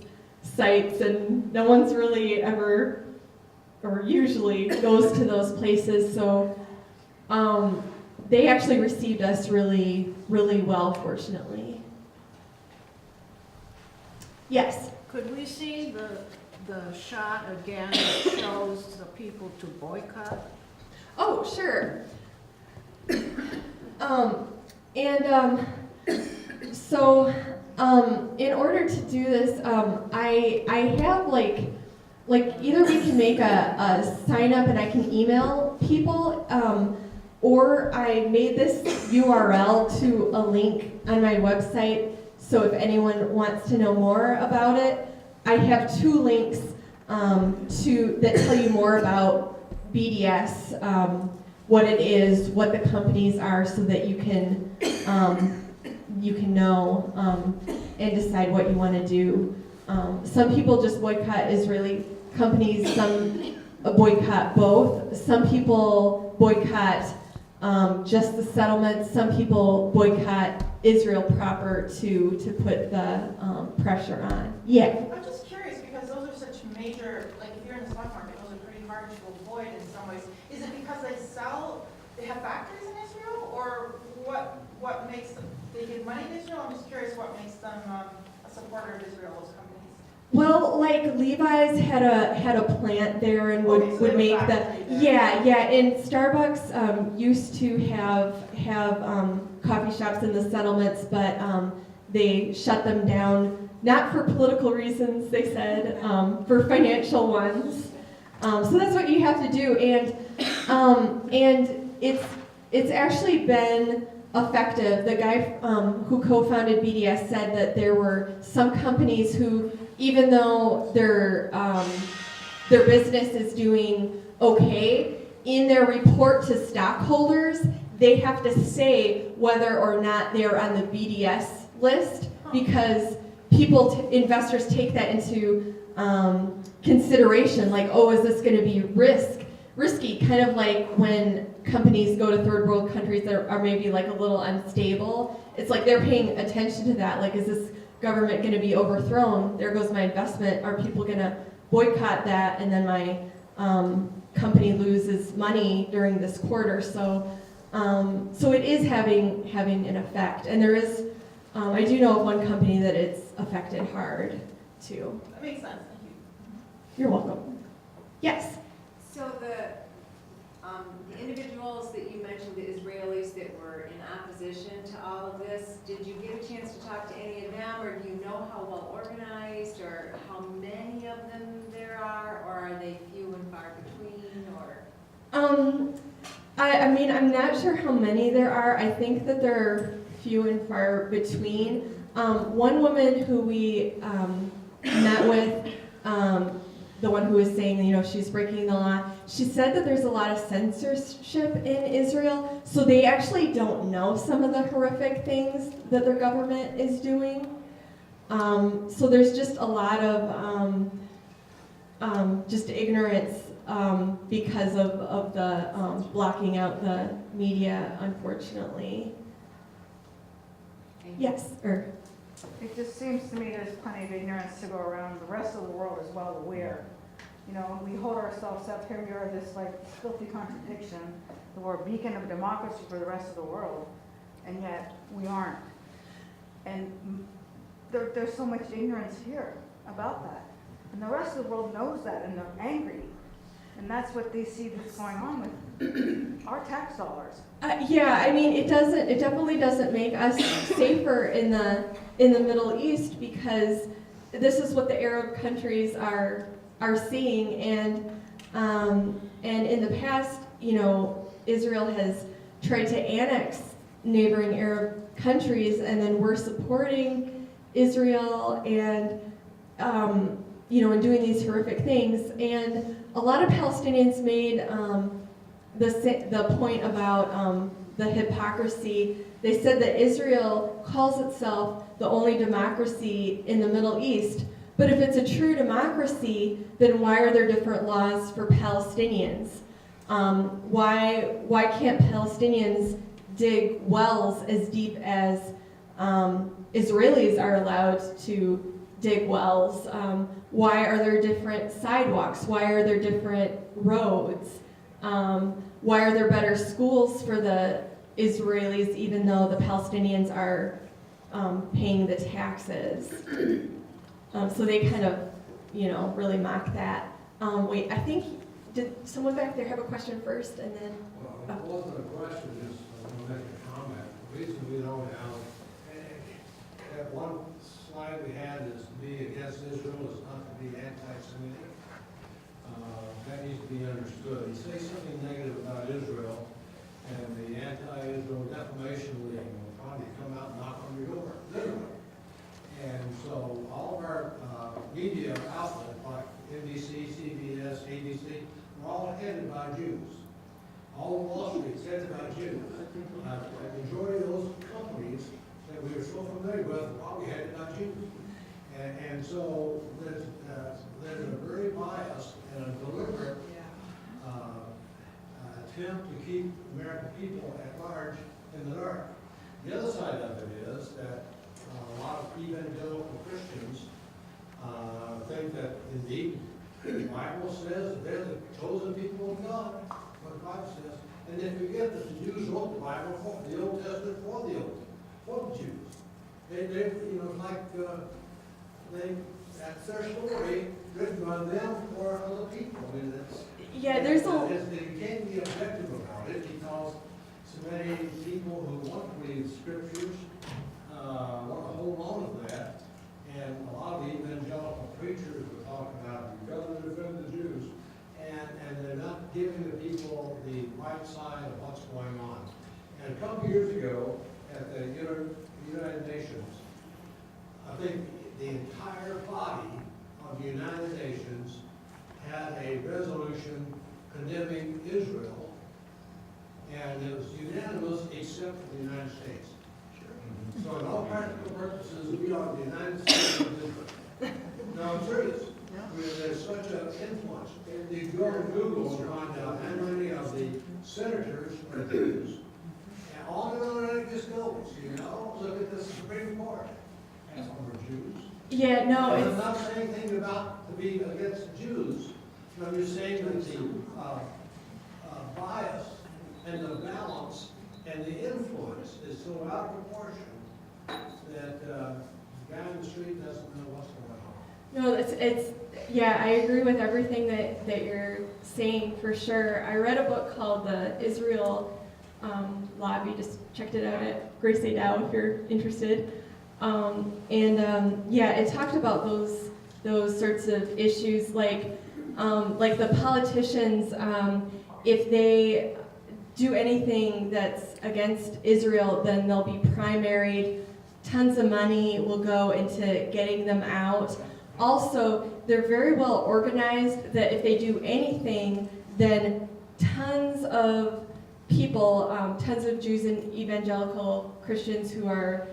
sites, and no one's really ever, or usually goes to those places. So they actually received us really, really well, fortunately. Yes? Could we see the shot again that shows the people to boycott? Oh, sure. So in order to do this, I have like either we can make a sign up and I can email people, or I made this URL to a link on my website. So if anyone wants to know more about it, I have 2 links that tell you more about BDS, what it is, what the companies are, so that you can know and decide what you want to do. Some people just boycott Israeli companies. Some boycott both. Some people boycott just the settlements. Some people boycott Israel proper to put the pressure on. Yeah. I'm just curious, because those are such major, like if you're in the stock market, those are pretty hard to avoid in some ways. Is it because they have factories in Israel, or what makes them, they give money to Israel? I'm just curious what makes them a supporter of Israel, those companies. Well, like Levi's had a plant there and would So make the there. and Starbucks used to have coffee shops in the settlements, but they shut them down, not for political reasons, they said, for financial ones. So that's what you have to do, and it's actually been effective. The guy who co-founded BDS said that there were some companies who, even though their business is doing okay, in their report to stockholders, they have to say whether or not they're on the BDS list, because investors take that into consideration, like, oh, is this going to be risky, kind of like when companies go to third world countries that are maybe like a little unstable. It's like they're paying attention to that, like, is this government going to be overthrown? There goes my investment. Are people going to boycott that, and then my company loses money during this quarter? So it is having an effect, and there is. I do know of one company that it's affected hard too. That makes sense. Thank You're welcome. Yes. So the individuals that you mentioned, the Israelis that were in opposition to all of this, did you get a chance to talk to any of them, or do you know how well organized, or how many of them there are, or are they few and far between, or? I mean, I'm not sure how many there are. I think that they're few and far between. One woman who we met with, the one who was saying, you know, she's breaking the law, she said that there's a lot of censorship in Israel, so they actually don't know some of the horrific things that their government is doing. So there's just a lot of just ignorance because of the blocking out the media, unfortunately. Yes, It just seems to me there's plenty of ignorance to go around. The rest of the world is well aware. You know, we hold ourselves up, here we are, this like filthy contradiction, that we're a beacon of democracy for the rest of the world, and yet we aren't. And there's so much ignorance here about that. And the rest of the world knows that, and they're angry. And that's what they see that's going on with our tax dollars. yeah, I mean, it definitely doesn't make us safer in the Middle East, because this is what the Arab countries are seeing, and in the past, you know, Israel has tried to annex neighboring Arab countries, and then we're supporting Israel and you know, and doing these horrific things. And a lot of Palestinians made the point about the hypocrisy. They said that Israel calls itself the only democracy in the Middle East, but if it's a true democracy, then why are there different laws for Palestinians? Why can't Palestinians dig wells as deep as Israelis are allowed to dig wells? Why are there different sidewalks? Why are there different roads? Why are there better schools for the Israelis even though the Palestinians are paying the taxes? So they kind of, you know, really mock that. Wait, I think, did someone back there have a question first and then? Well, it wasn't a question, just I want to make a comment. The reason we don't have, that one slide we had is to be against Israel, is not to be anti-Semitic. That needs to be understood. You say something negative about Israel, and the anti-Israel defamation league will probably come out and knock on your door, literally. And so all of our media outlets, like NBC, CBS, ABC, are all headed by Jews. All of Wall Street is headed by Jews. The majority of those companies that we are so familiar with are probably headed by Jews. And so there's a very biased and a deliberate attempt to keep American people at large in the dark. The other side of it is that a lot of evangelical Christians think that indeed the Bible says they're the chosen people of God, what the Bible says, and they forget that the Jews wrote the Bible for the Old Testament for the Jews. They you know, like that's their story written by them for other people. I mean, Yeah, there's you can't be objective about it because so many people who want to read scriptures want to hold on to that, and a lot of the evangelical preachers were talking about you've got to defend the Jews, and they're not giving the people the right side of what's going on. And a couple years ago at the United Nations, I think the entire body of the United Nations had a resolution condemning Israel, and it was unanimous except for the United States. So in all practical purposes, we are the United States of Israel. No, I'm serious. There's such an influence. If you go to Google and find out how many of the senators are Jews, and on and it just goes, you know? Look at the Supreme Court. Half of them are Jews. Yeah, no, And I'm it's, not saying anything about to be against Jews. I'm just saying that the bias and the balance and the influence is so out of proportion that the guy in the street doesn't know what's going on. no, Yeah, I agree with everything that you're saying for sure. I read a book called The Israel Lobby, just checked it out at Grace A. Dow if you're interested. Yeah, it talked about those sorts of issues, like the politicians, if they do anything that's against Israel, then they'll be primaried. Tons of money will go into getting them out. Also, they're very well organized that if they do anything, then tons of people, tons of Jews and evangelical Christians who are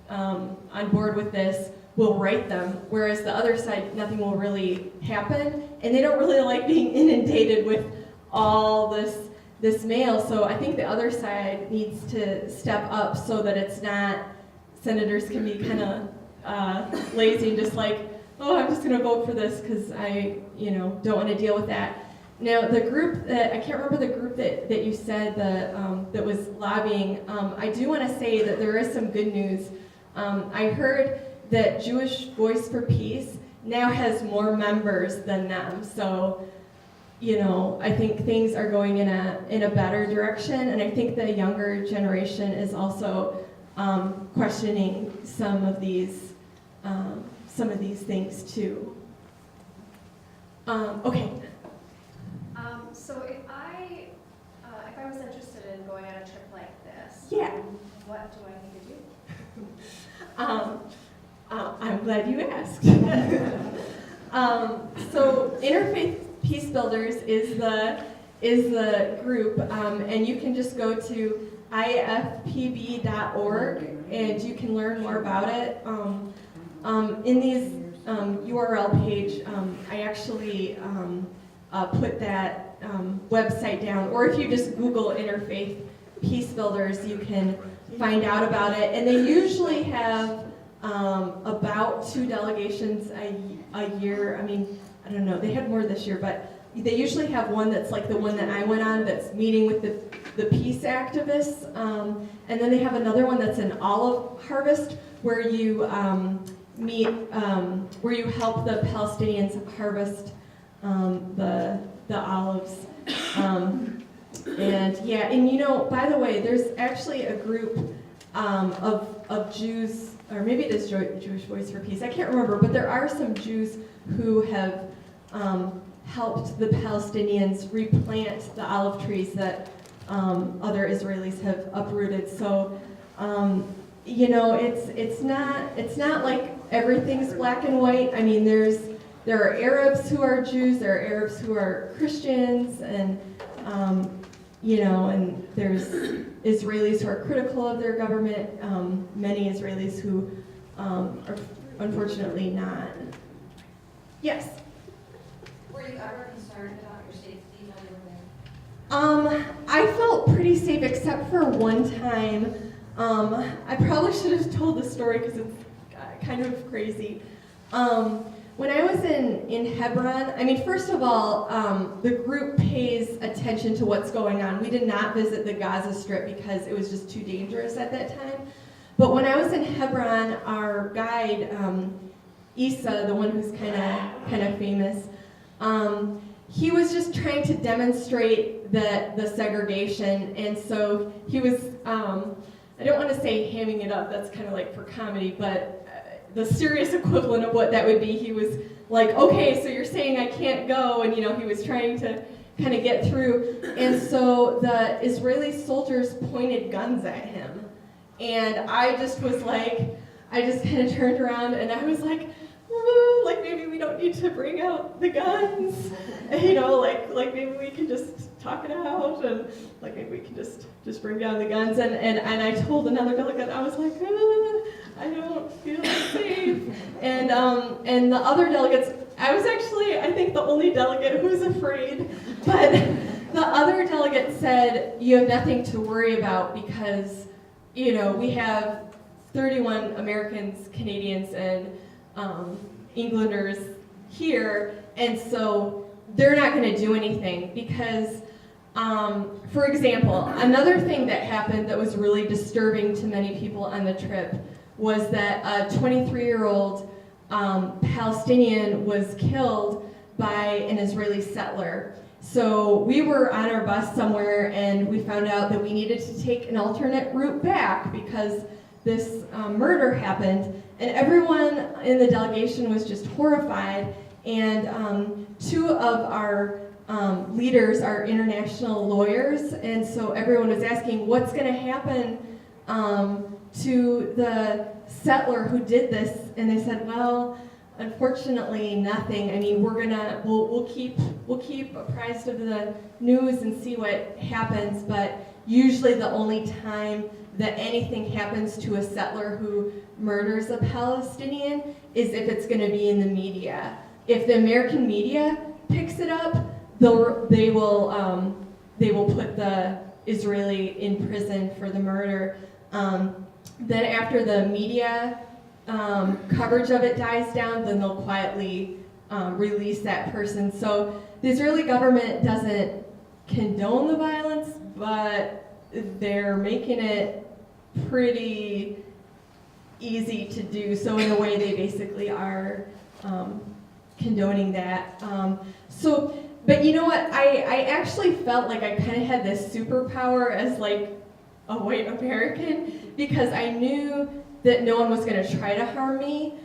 on board with this will write them, whereas the other side, nothing will really happen, and they don't really like being inundated with all this mail. So I think the other side needs to step up so that it's not, senators can be kind of lazy and just like, oh, I'm just going to vote for this because I, don't want to deal with that. Now, the group that, I can't remember the group that you said that was lobbying, I do want to say that there is some good news. I heard that Jewish Voice for Peace now has more members than them. So, I think things are going in a better direction, and I think the younger generation is also questioning some of these things too. Okay. So if I was interested in going on a trip like this, Yeah. what do I need to do? I'm glad you asked. So Interfaith Peace Builders is the group, and you can just go to ifpb.org and you can learn more about it. In these URL page, I actually put that website down, or if you just Google Interfaith Peace Builders, you can find out about it. And they usually have about 2 delegations a year. I mean, I don't know, they had more this year, but they usually have one that's like the one that I went on that's meeting with the peace activists. And then they have another one that's an olive harvest where you meet, where you help the Palestinians harvest the olives. And yeah, and by the way, there's actually a group of Jews, or maybe it is Jewish Voice for Peace, I can't remember, but there are some Jews who have helped the Palestinians replant the olive trees that other Israelis have uprooted. So, it's not like everything's black and white. I mean, there are Arabs who are Jews, there are Arabs who are Christians, and and there's Israelis who are critical of their government, many Israelis who are unfortunately not. Yes? Were you ever concerned about your safety while you were there? I felt pretty safe except for one time. I probably should have told the story because it's kind of crazy. When I was in Hebron, I mean, first of all, the group pays attention to what's going on. We did not visit the Gaza Strip because it was just too dangerous at that time. But when I was in Hebron, our guide, Isa, the one who's kind of famous, he was just trying to demonstrate the segregation, and so he was, I don't want to say hamming it up, that's kind of like for comedy, but the serious equivalent of what that would be, he was like, okay, so you're saying I can't go, and he was trying to kind of get through, and so the Israeli soldiers pointed guns at him, and I just was like, I just kind of turned around, and I was like maybe we don't need to bring out the guns, like maybe we can just talk it out, and like maybe we can just bring down the guns, and I told another delegate, I was like, I don't feel safe, and the other delegates, I was actually, I think, the only delegate who was afraid, but the other delegate said, you have nothing to worry about because, we have 31 Americans, Canadians, and Englanders here, and so they're not going to do anything because, for example, another thing that happened that was really disturbing to many people on the trip was that a 23-year-old Palestinian was killed by an Israeli settler. So we were on our bus somewhere and we found out that we needed to take an alternate route back because this murder happened, and everyone in the delegation was just horrified. And two of our leaders are international lawyers, and so everyone was asking, what's going to happen to the settler who did this? And they said, well, unfortunately, nothing. I mean, we'll keep apprised of the news and see what happens, but usually the only time that anything happens to a settler who murders a Palestinian is if it's going to be in the media. If the American media picks it up, they will put the Israeli in prison for the murder. Then after the media coverage of it dies down, then they'll quietly release that person. So the Israeli government doesn't condone the violence, but they're making it pretty easy to do. So in a way, they basically are condoning that. But you know what? I actually felt like I kind of had this superpower as like a white American because I knew that no one was going to try to harm me.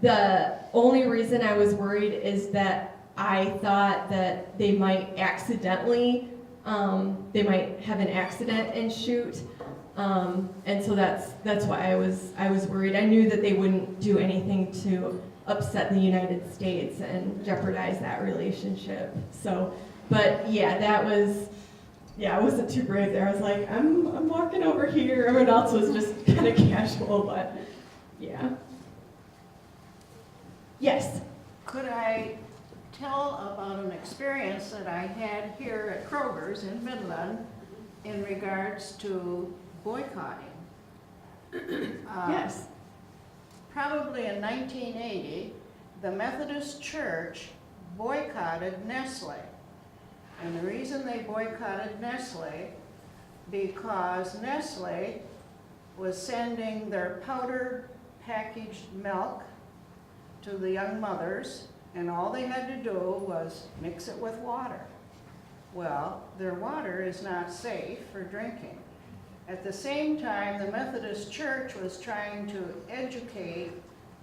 The only reason I was worried is that I thought that they might accidentally, they might have an accident and shoot. And so that's why I was worried. I knew that they wouldn't do anything to upset the United States and jeopardize that relationship. So, but yeah, I wasn't too brave there. I was like, I'm walking over here. Everyone else was just kind of casual, but yeah. Yes? Could I tell about an experience that I had here at Kroger's in Midland in regards to boycotting? Yes. Probably in 1980, the Methodist Church boycotted Nestle. And the reason they boycotted Nestle, because Nestle was sending their powder packaged milk to the young mothers, and all they had to do was mix it with water. Well, their water is not safe for drinking. At the same time, the Methodist Church was trying to educate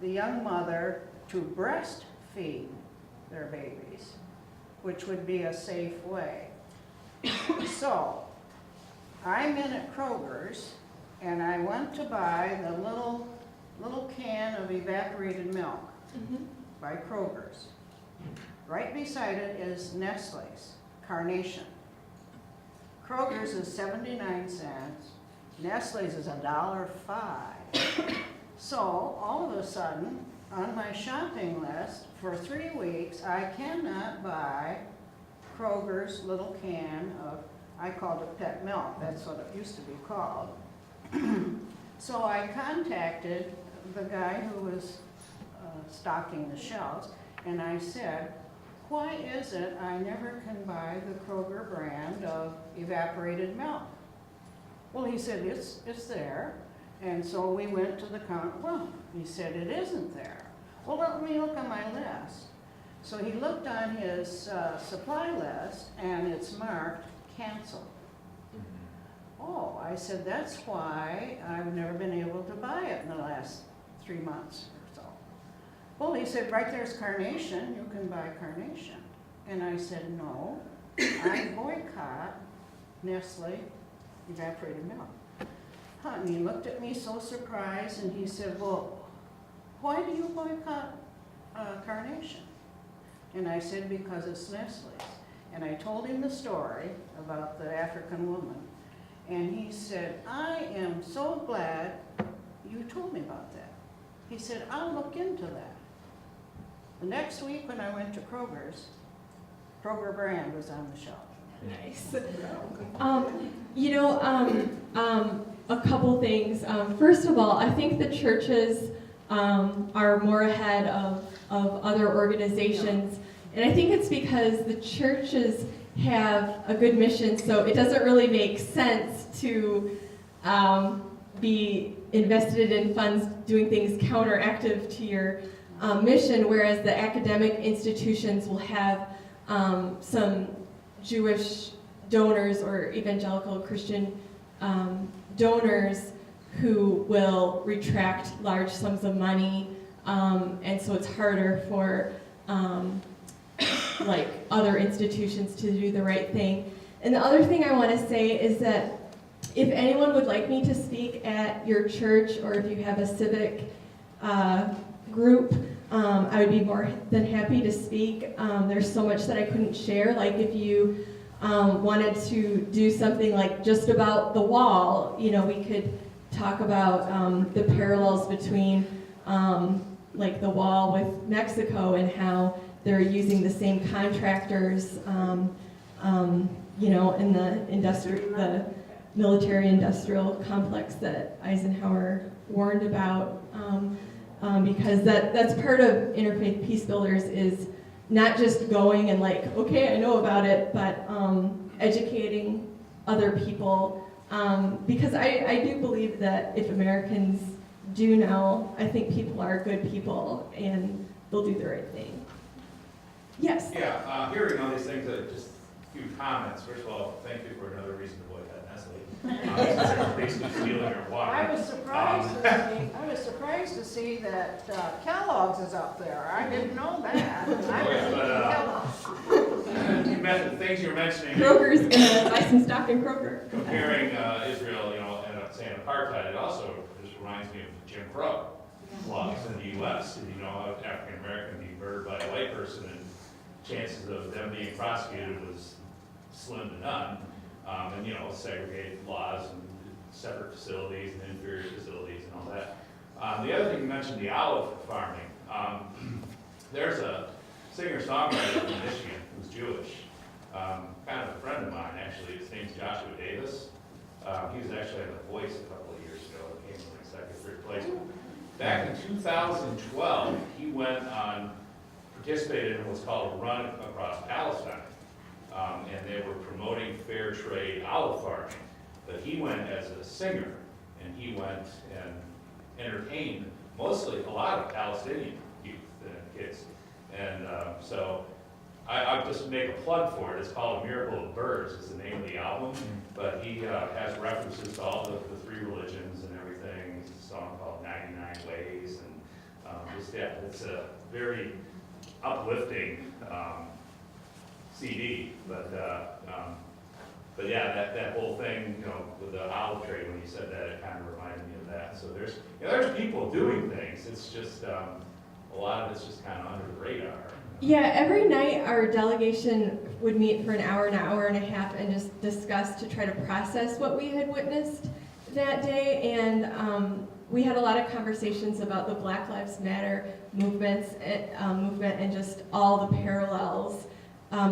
the young mother to breastfeed their babies, which would be a safe way. So, I'm in at Kroger's, and I went to buy the little can of evaporated milk by Kroger's. Right beside it is Nestle's Carnation. Kroger's is 79 cents. Nestle's is $1.05. So all of a sudden, on my shopping list for 3 weeks, I cannot buy Kroger's little can of, I called it pet milk, that's what it used to be called. So I contacted the guy who was stocking the shelves, and I said, why is it I never can buy the Kroger brand of evaporated milk? Well, he said, it's there. And so we went to the counter. Well, he said, it isn't there. Well, let me look on my list. So he looked on his supply list, and it's marked canceled. Oh, I said, that's why I've never been able to buy it in the last 3 months or so. Well, he said, right there's Carnation, you can buy Carnation. And I said, no, I boycott Nestle evaporated milk. And he looked at me so surprised, and he said, well, why do you boycott Carnation? And I said, because it's Nestle's. And I told him the story about the African woman. And he said, I am so glad you told me about that. He said, I'll look into that. The next week when I went to Kroger's, Kroger brand was on the shelf. Nice. A couple things. First of all, I think the churches are more ahead of other organizations. And I think it's because the churches have a good mission, so it doesn't really make sense to be invested in funds doing things counteractive to your mission, whereas the academic institutions will have some Jewish donors or evangelical Christian donors who will retract large sums of money, and so it's harder for like other institutions to do the right thing. And the other thing I want to say is that if anyone would like me to speak at your church, or if you have a civic group, I would be more than happy to speak. There's so much that I couldn't share. Like if you wanted to do something like just about the wall, you know, we could talk about the parallels between like the wall with Mexico and how they're using the same contractors, you know, in the military-industrial complex that Eisenhower warned about, because that's part of Interfaith Peace Builders, is not just going and like, okay, I know about it, but educating other people, because I do believe that if Americans do know, I think people are good people and they'll do the right thing. Yes? Yeah, hearing all these things, just a few comments. First of all, thank you for another reason to boycott Nestle. Basically stealing our water. I was surprised to see that Kellogg's is up there. I didn't know that. You mentioned the things you were mentioning. Kroger's gonna buy some stock in Kroger. Comparing Israel, you know, and saying apartheid, it also just reminds me of Jim Crow laws in the U.S. And, you know, African American being murdered by a white person, and chances of them being prosecuted was slim to none. And, you know, segregated laws and separate facilities and inferior facilities and all that. The other thing you mentioned, the olive farming. There's a singer-songwriter from Michigan who's Jewish, kind of a friend of mine, actually. His name's Joshua Davis. He was actually on The Voice a couple of years ago. It came in like second, third place. Back in 2012, he participated in what's called a run across Palestine. And they were promoting fair trade olive farming. But he went as a singer, and he went and entertained mostly a lot of Palestinian youth and kids. And so I'll just make a plug for it. It's called A Miracle of Birds, is the name of the album. But he has references to all the three religions and everything. It's a song called 99 Ways. And it's a very uplifting CD, but yeah, that whole thing, you know, with the olive trade, when you said that, it kind of reminded me of that. So there's people doing things. It's just a lot of it's just kind of under the radar. Yeah, every night our delegation would meet for an hour and a half and just discuss to try to process what we had witnessed that day. And we had a lot of conversations about the Black Lives Matter movement and just all the parallels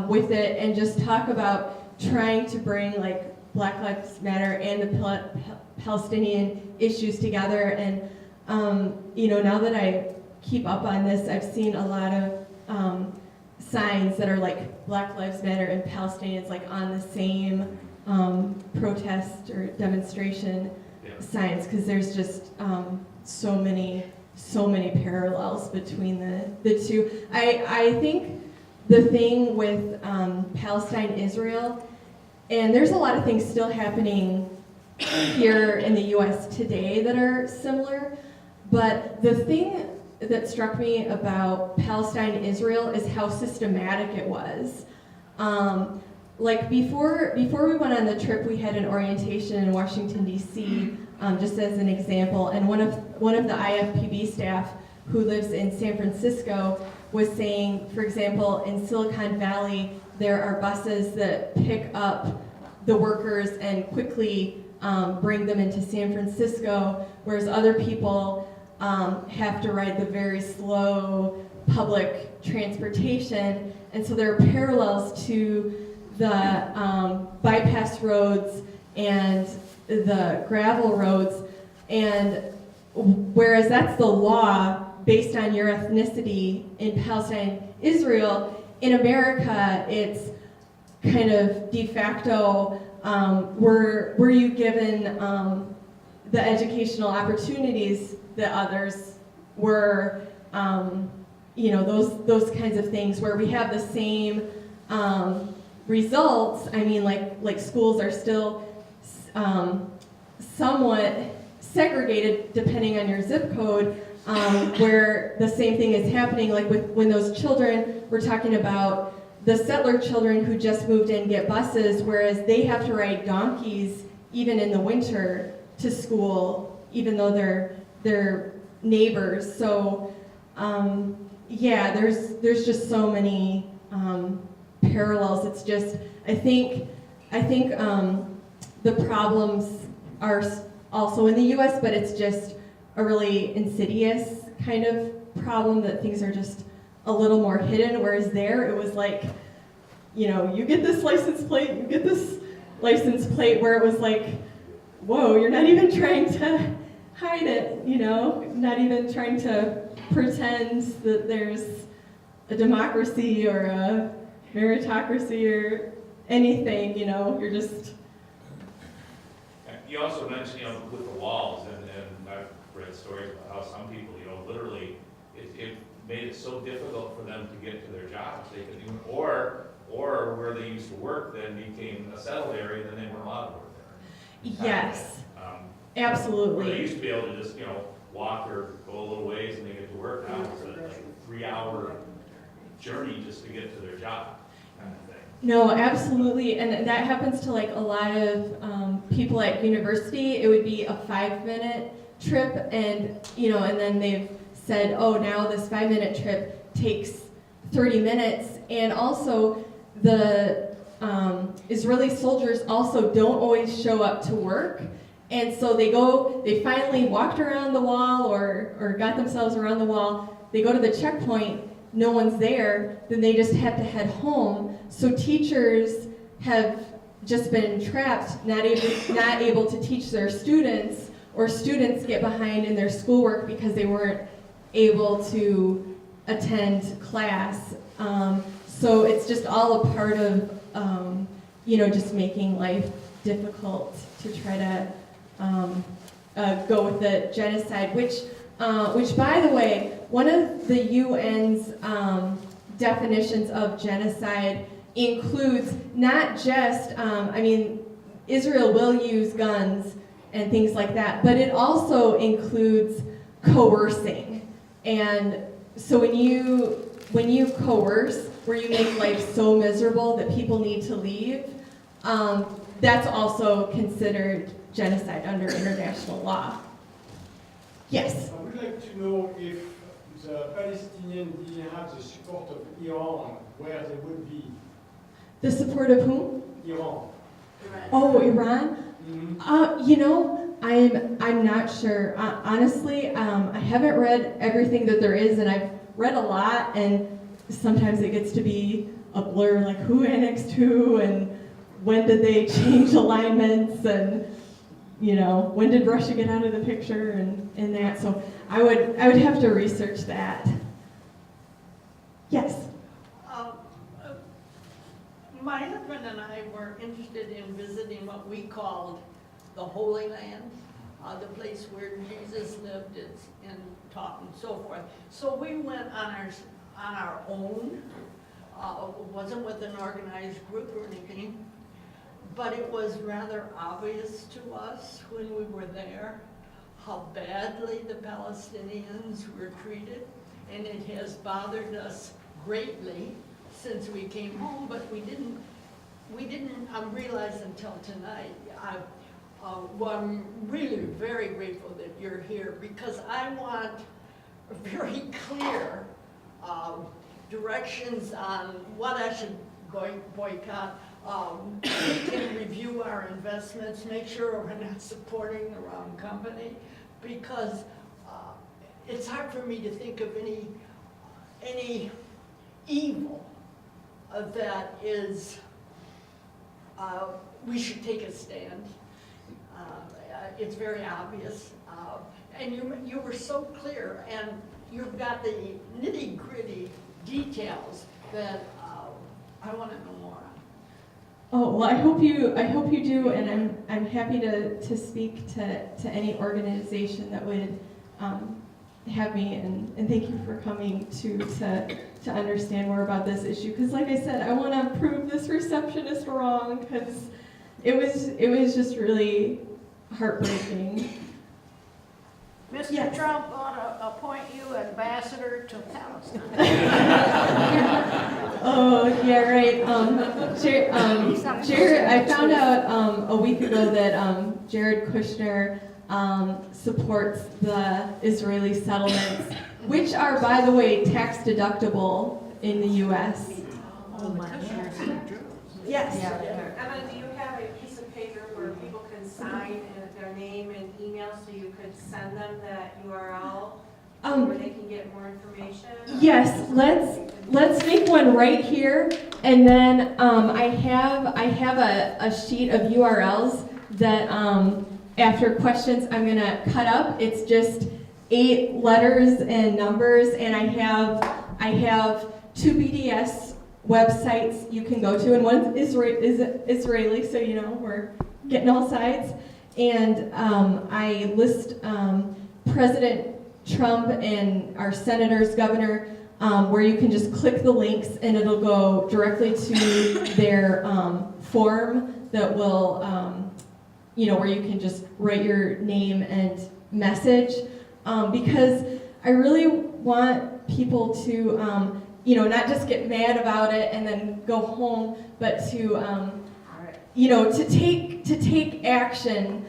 with it, and just talk about trying to bring like Black Lives Matter and the Palestinian issues together. And you know, now that I keep up on this, I've seen a lot of signs that are like Black Lives Matter and Palestinians like on the same protest or demonstration signs, because there's just so many parallels between the two. I think the thing with Palestine, Israel, and there's a lot of things still happening here in the U.S. today that are similar, but the thing that struck me about Palestine, Israel is how systematic it was. Like before we went on the trip, we had an orientation in Washington, D.C., just as an example, and one of the IFPB staff who lives in San Francisco was saying, for example, in Silicon Valley, there are buses that pick up the workers and quickly bring them into San Francisco, whereas other people have to ride the very slow public transportation. And so there are parallels to the bypass roads and the gravel roads, and whereas that's the law based on your ethnicity in Palestine, Israel, in America, it's kind of de facto, were you given the educational opportunities that others were, you know, those kinds of things where we have the same results. I mean, like schools are still somewhat segregated depending on your zip code, where the same thing is happening, like when those children, we're talking about the settler children who just moved in get buses, whereas they have to ride donkeys even in the winter to school, even though they're neighbors. So yeah, there's just so many parallels. It's just, I think the problems are also in the U.S., but it's just a really insidious kind of problem that things are just a little more hidden, whereas there it was like, you know, you get this license plate, you get this license plate, where it was like, whoa, you're not even trying to hide it, you know, not even trying to pretend that there's a democracy or a meritocracy or anything, you know, you're just... You also mentioned, you know, with the walls, and I've read stories about how some people, you know, literally, it made it so difficult for them to get to their jobs, they could even, or where they used to work then became a settled area, and then they weren't allowed to work there. Yes, absolutely. Where they used to be able to just, you know, walk or go a little ways and they get to work. Now it's a 3-hour journey just to get to their job, kind of thing. No, absolutely, and that happens to like a lot of people at university. It would be a 5-minute trip, and you know, and then they've said, oh, now this 5-minute trip takes 30 minutes, and also the Israeli soldiers also don't always show up to work, and so they finally walked around the wall or got themselves around the wall. They go to the checkpoint, no one's there, then they just have to head home. So teachers have just been trapped, not able to teach their students, or students get behind in their schoolwork because they weren't able to attend class. So it's just all a part of, you know, just making life difficult to try to go with the genocide, which by the way, one of the UN's definitions of genocide includes not just, I mean, Israel will use guns and things like that, but it also includes coercing. And so when you coerce, where you make life so miserable that people need to leave, that's also considered genocide under international law. Yes? I would like to know if the Palestinians didn't have the support of Iran, where they would be. The support of whom? Iran. Oh, Iran? Mm-hmm. You know, I'm not sure. Honestly, I haven't read everything that there is, and I've read a lot, and sometimes it gets to be a blur, like who annexed who, and when did they change alignments, and you know, when did Russia get out of the picture, and that. So I would have to research that. Yes. My husband and I were interested in visiting what we called the Holy Land, the place where Jesus lived and taught and so forth. So we went on our own. It wasn't with an organized group or anything, but it was rather obvious to us when we were there how badly the Palestinians were treated, and it has bothered us greatly since we came home, but we didn't realize until tonight. Well, I'm really very grateful that you're here, because I want very clear directions on what I should boycott. We can review our investments, make sure we're not supporting the wrong company, because it's hard for me to think of any evil that is, we should take a stand. It's very obvious. And you were so clear, and you've got the nitty-gritty details that I want to know more on. Oh, well, I hope you do, and I'm happy to speak to any organization that would have me, and thank you for coming to understand more about this issue. Because like I said, I want to prove this receptionist wrong, because it was just really heartbreaking. Mr. Yes. Trump ought to appoint you ambassador to Palestine. Oh, yeah, right. Jared, I found out a week ago that Jared Kushner supports the Israeli settlements, which are, by the way, tax deductible in the U.S. Yes. Emma, do you have a piece of paper where people can sign their name and email so you could send them that URL where they can get more information? Yes, let's make one right here, and then I have a sheet of URLs that after questions I'm gonna cut up. It's just 8 letters and numbers, and I have 2 BDS websites you can go to, and one's Israeli, so you know we're getting all sides. And I list President Trump and our senators, governor, where you can just click the links and it'll go directly to their form that will, where you can just write your name and message. Because I really want people to, not just get mad about it and then go home, but to, to take action.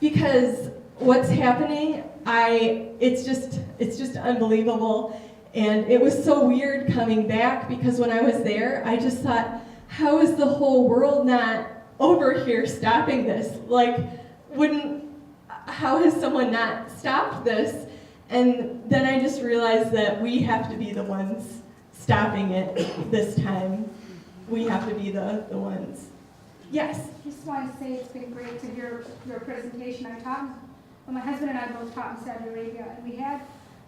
Because what's happening, it's just unbelievable. And it was so weird coming back, because when I was there, I just thought, how is the whole world not over here stopping this? Like, how has someone not stopped this? And then I just realized that we have to be the ones stopping it this time. We have to be the ones. Yes? I just want to say it's been great to hear your presentation. My husband and I both taught in Saudi Arabia, and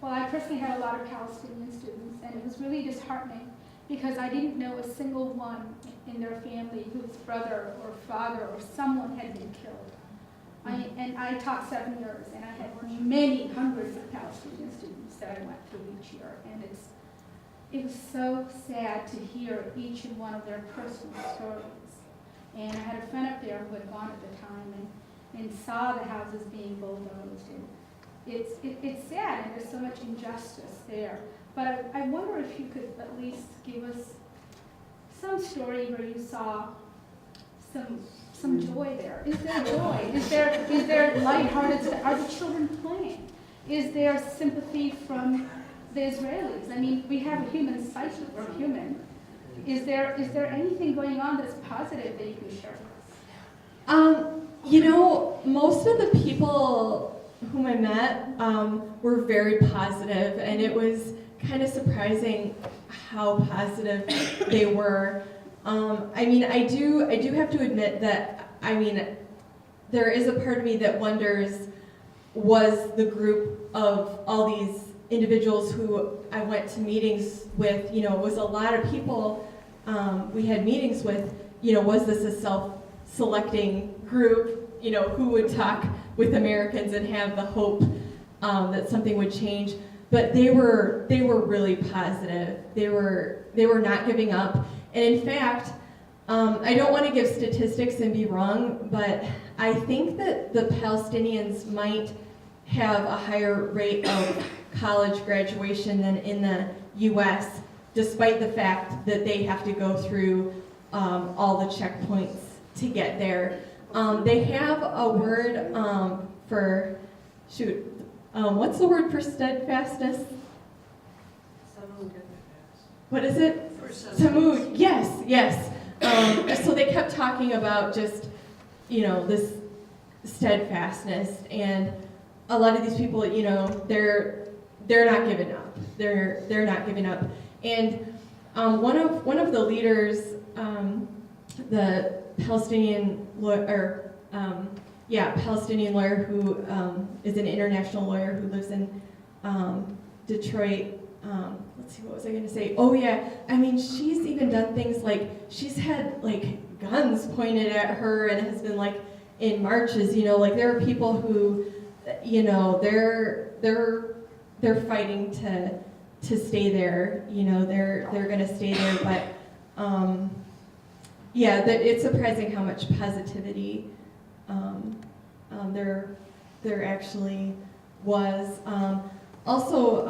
I personally had a lot of Palestinian students, and it was really disheartening because I didn't know a single one in their family whose brother or father or someone had been killed. I taught 7 years, and I had many hundreds of Palestinian students that I went through each year, and it was so sad to hear each and one of their personal stories. And I had a friend up there who had gone at the time and saw the houses being bulldozed. And it's sad, and there's so much injustice there. But I wonder if you could at least give us some story where you saw some joy there. Is there joy? Is there lighthearted? Are the children playing? Is there sympathy from the Israelis? I mean, we have a human psyche. We're human. Is there anything going on that's positive that you can share with us? Most of the people whom I met were very positive, and it was kind of surprising how positive they were. I do have to admit that, there is a part of me that wonders, was the group of all these individuals who I went to meetings with, it was a lot of people we had meetings with, was this a self-selecting group, who would talk with Americans and have the hope that something would change. But they were really positive. They were not giving up. And in fact, I don't want to give statistics and be wrong, but I think that the Palestinians might have a higher rate of college graduation than in the U.S., despite the fact that they have to go through all the checkpoints to get there. They have a word for, what's the word for steadfastness? What is it? Samud. Yes. So they kept talking about just, this steadfastness, and a lot of these people, they're not giving up. They're not giving up. And one of the leaders, the Palestinian lawyer, Palestinian lawyer who is an international lawyer who lives in Detroit. Let's see, what was I going to say? Oh yeah, she's even done things like she's had guns pointed at her and has been in marches. There are people who, they're they're fighting to stay there. You know, they're going to stay there, but yeah, it's surprising how much positivity there actually was. Also,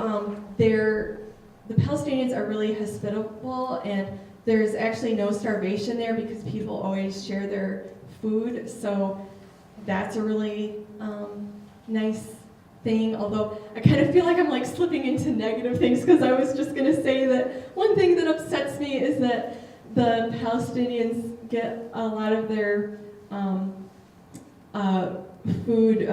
the Palestinians are really hospitable, and there's actually no starvation there because people always share their food. So that's a really nice thing. Although I kind of feel like I'm like slipping into negative things, because I was just going to say that one thing that upsets me is that the Palestinians get a lot of their food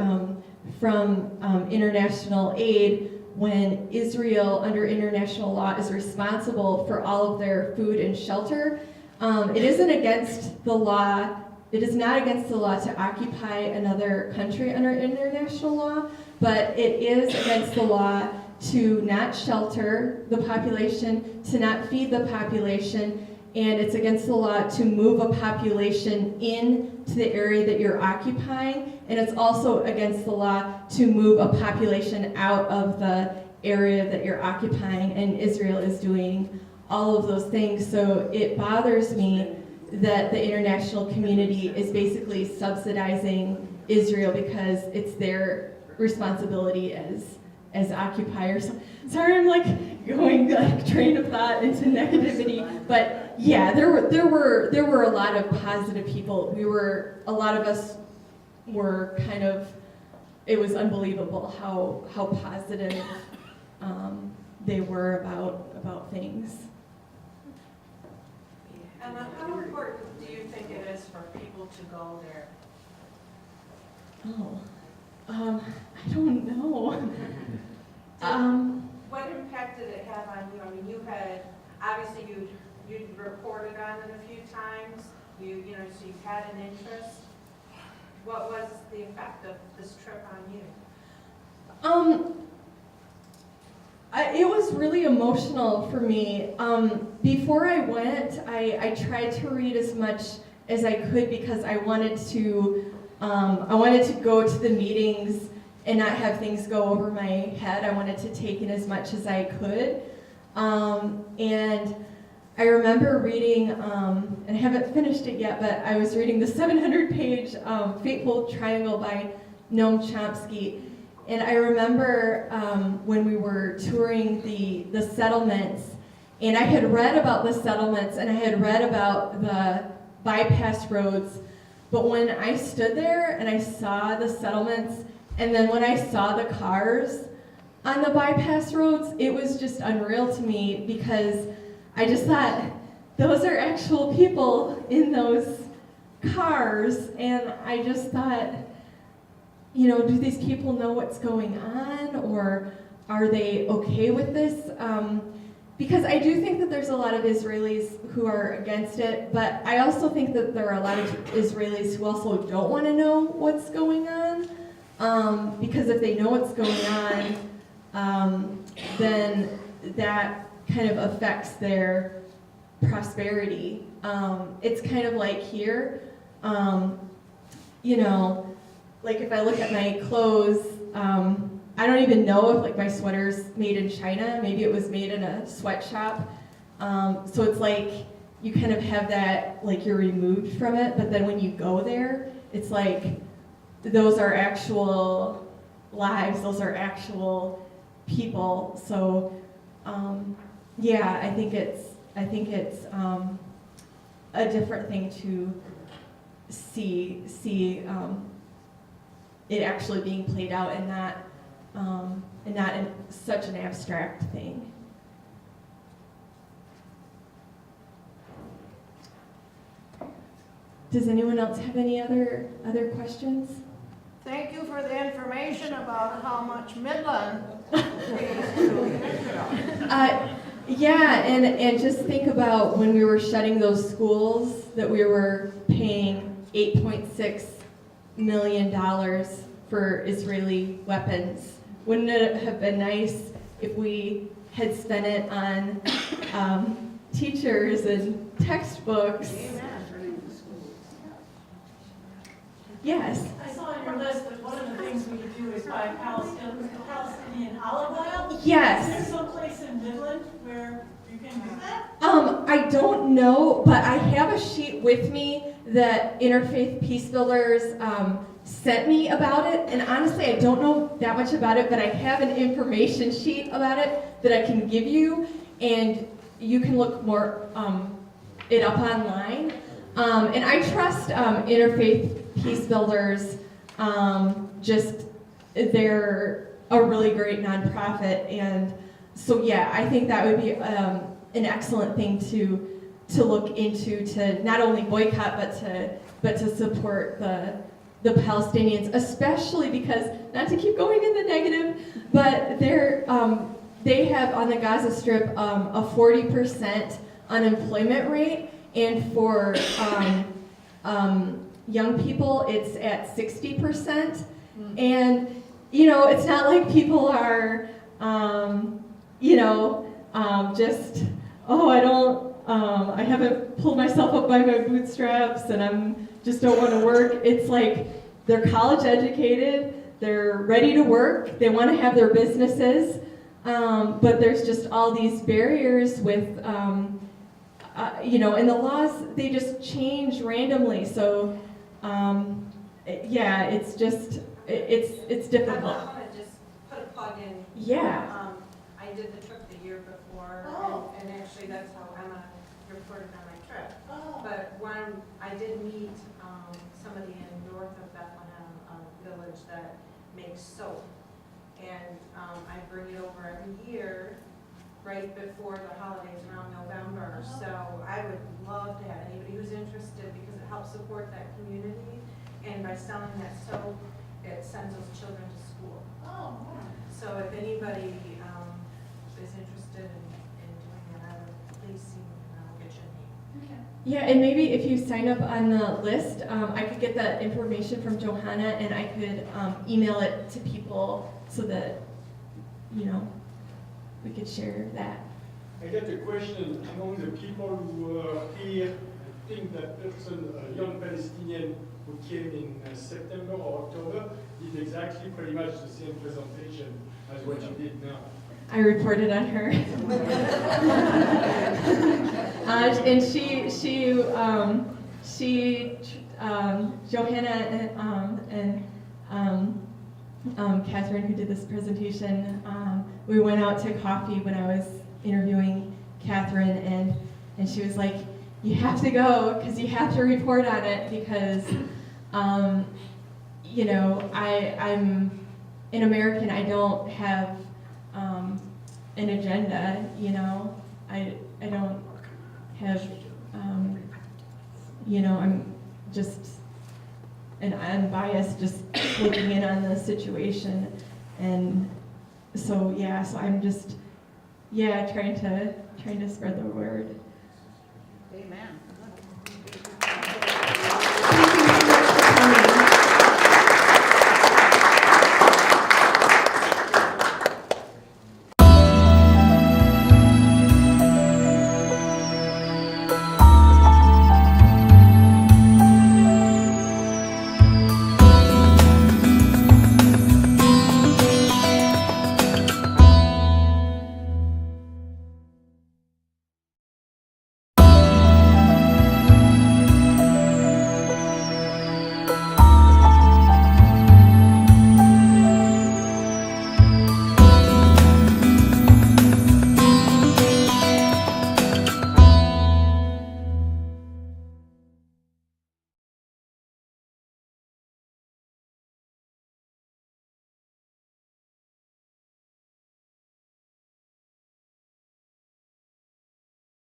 from international aid, when Israel, under international law, is responsible for all of their food and shelter. It isn't against the law. It is not against the law to occupy another country under international law, but it is against the law to not shelter the population, to not feed the population, and it's against the law to move a population into the area that you're occupying, and it's also against the law to move a population out of the area that you're occupying, and Israel is doing all of those things. So it bothers me that the international community is basically subsidizing Israel because it's their responsibility as occupiers. Sorry, I'm like going like train of thought into negativity, but yeah, there were a lot of positive people. A lot of us were kind of, it was unbelievable how positive they were about things. And how important do you think it is for people to go there? Oh, I don't know. What impact did it have on you? I mean, you had, obviously you'd reported on it a few times, so you've had an interest. What was the effect of this trip on you? It was really emotional for me. Before I went, I tried to read as much as I could because I wanted to go to the meetings and not have things go over my head. I wanted to take in as much as I could. And I remember reading, and I haven't finished it yet, but I was reading the 700-page Fateful Triangle by Noam Chomsky. And I remember when we were touring the settlements, and I had read about the settlements, and I had read about the bypass roads, but when I stood there and I saw the settlements, and then when I saw the cars on the bypass roads, it was just unreal to me, because I just thought, those are actual people in those cars, and I just thought, do these people know what's going on, or are they okay with this? Because I do think that there's a lot of Israelis who are against it, but I also think that there are a lot of Israelis who also don't want to know what's going on, because if they know what's going on, then that kind of affects their prosperity. It's kind of like here, like if I look at my clothes, I don't even know if like my sweater's made in China. Maybe it was made in a sweatshop. So it's like you kind of have that, like you're removed from it, but then when you go there, it's like those are actual lives, those are actual people. So yeah, I think it's a different thing to see it actually being played out, and not in such an abstract thing. Does anyone else have any other questions? Thank you for the information about how much Midland pays to Israel. Yeah, and just think about when we were shutting those schools that we were paying $8.6 million for Israeli weapons. Wouldn't it have been nice if we had spent it on teachers and textbooks? Yes. I saw in your our list that one of the things we could do is buy Palestinian olive oil. Yes. Is there someplace in Midland where you can do that? I don't know, but I have a sheet with me that Interfaith Peace Builders sent me about it, and honestly, I don't know that much about it, but I have an information sheet about it that I can give you, and you can look more it up online. And I trust Interfaith Peace Builders. Just they're a really great nonprofit, and so yeah, I think that would be an excellent thing to look into, to not only boycott but to support the Palestinians, especially because, not to keep going in the negative, but they have on the Gaza Strip a 40% unemployment rate, and for young people it's at 60%. And it's not like people are just, I haven't pulled myself up by my bootstraps and I'm just don't want to work. It's like they're college educated, they're ready to work, they want to have their businesses, but there's just all these barriers with, and the laws, they just change randomly. So, yeah, it's just, it's difficult. I want to just put a plug in. Yeah. I did the trip the year before, and actually that's how Emma reported on my trip. But when I did meet somebody in north of Bethlehem, a village that makes soap, and I bring it over every year, right before the holidays around November. So I would love to have anybody who's interested, because it helps support that community, and by selling that soap, it sends those children to school. So if anybody is interested in doing that, I would please see me and I'll get your name. Yeah, and maybe if you sign up on the list, I could get the information from Johanna and I could email it to people so that, we could share that. I get a question among the people who are here. I think that person, a young Palestinian who came in September or October, did exactly pretty much the same presentation as what you did now. I reported on her. And Johanna and Catherine, who did this presentation, we went out to coffee when I was interviewing Catherine, and she was like, you have to go because you have to report on it, because I'm an American. I don't have an agenda, I don't have, I'm just an unbiased, just looking in on the situation, and so I'm just, trying to spread the word. Amen.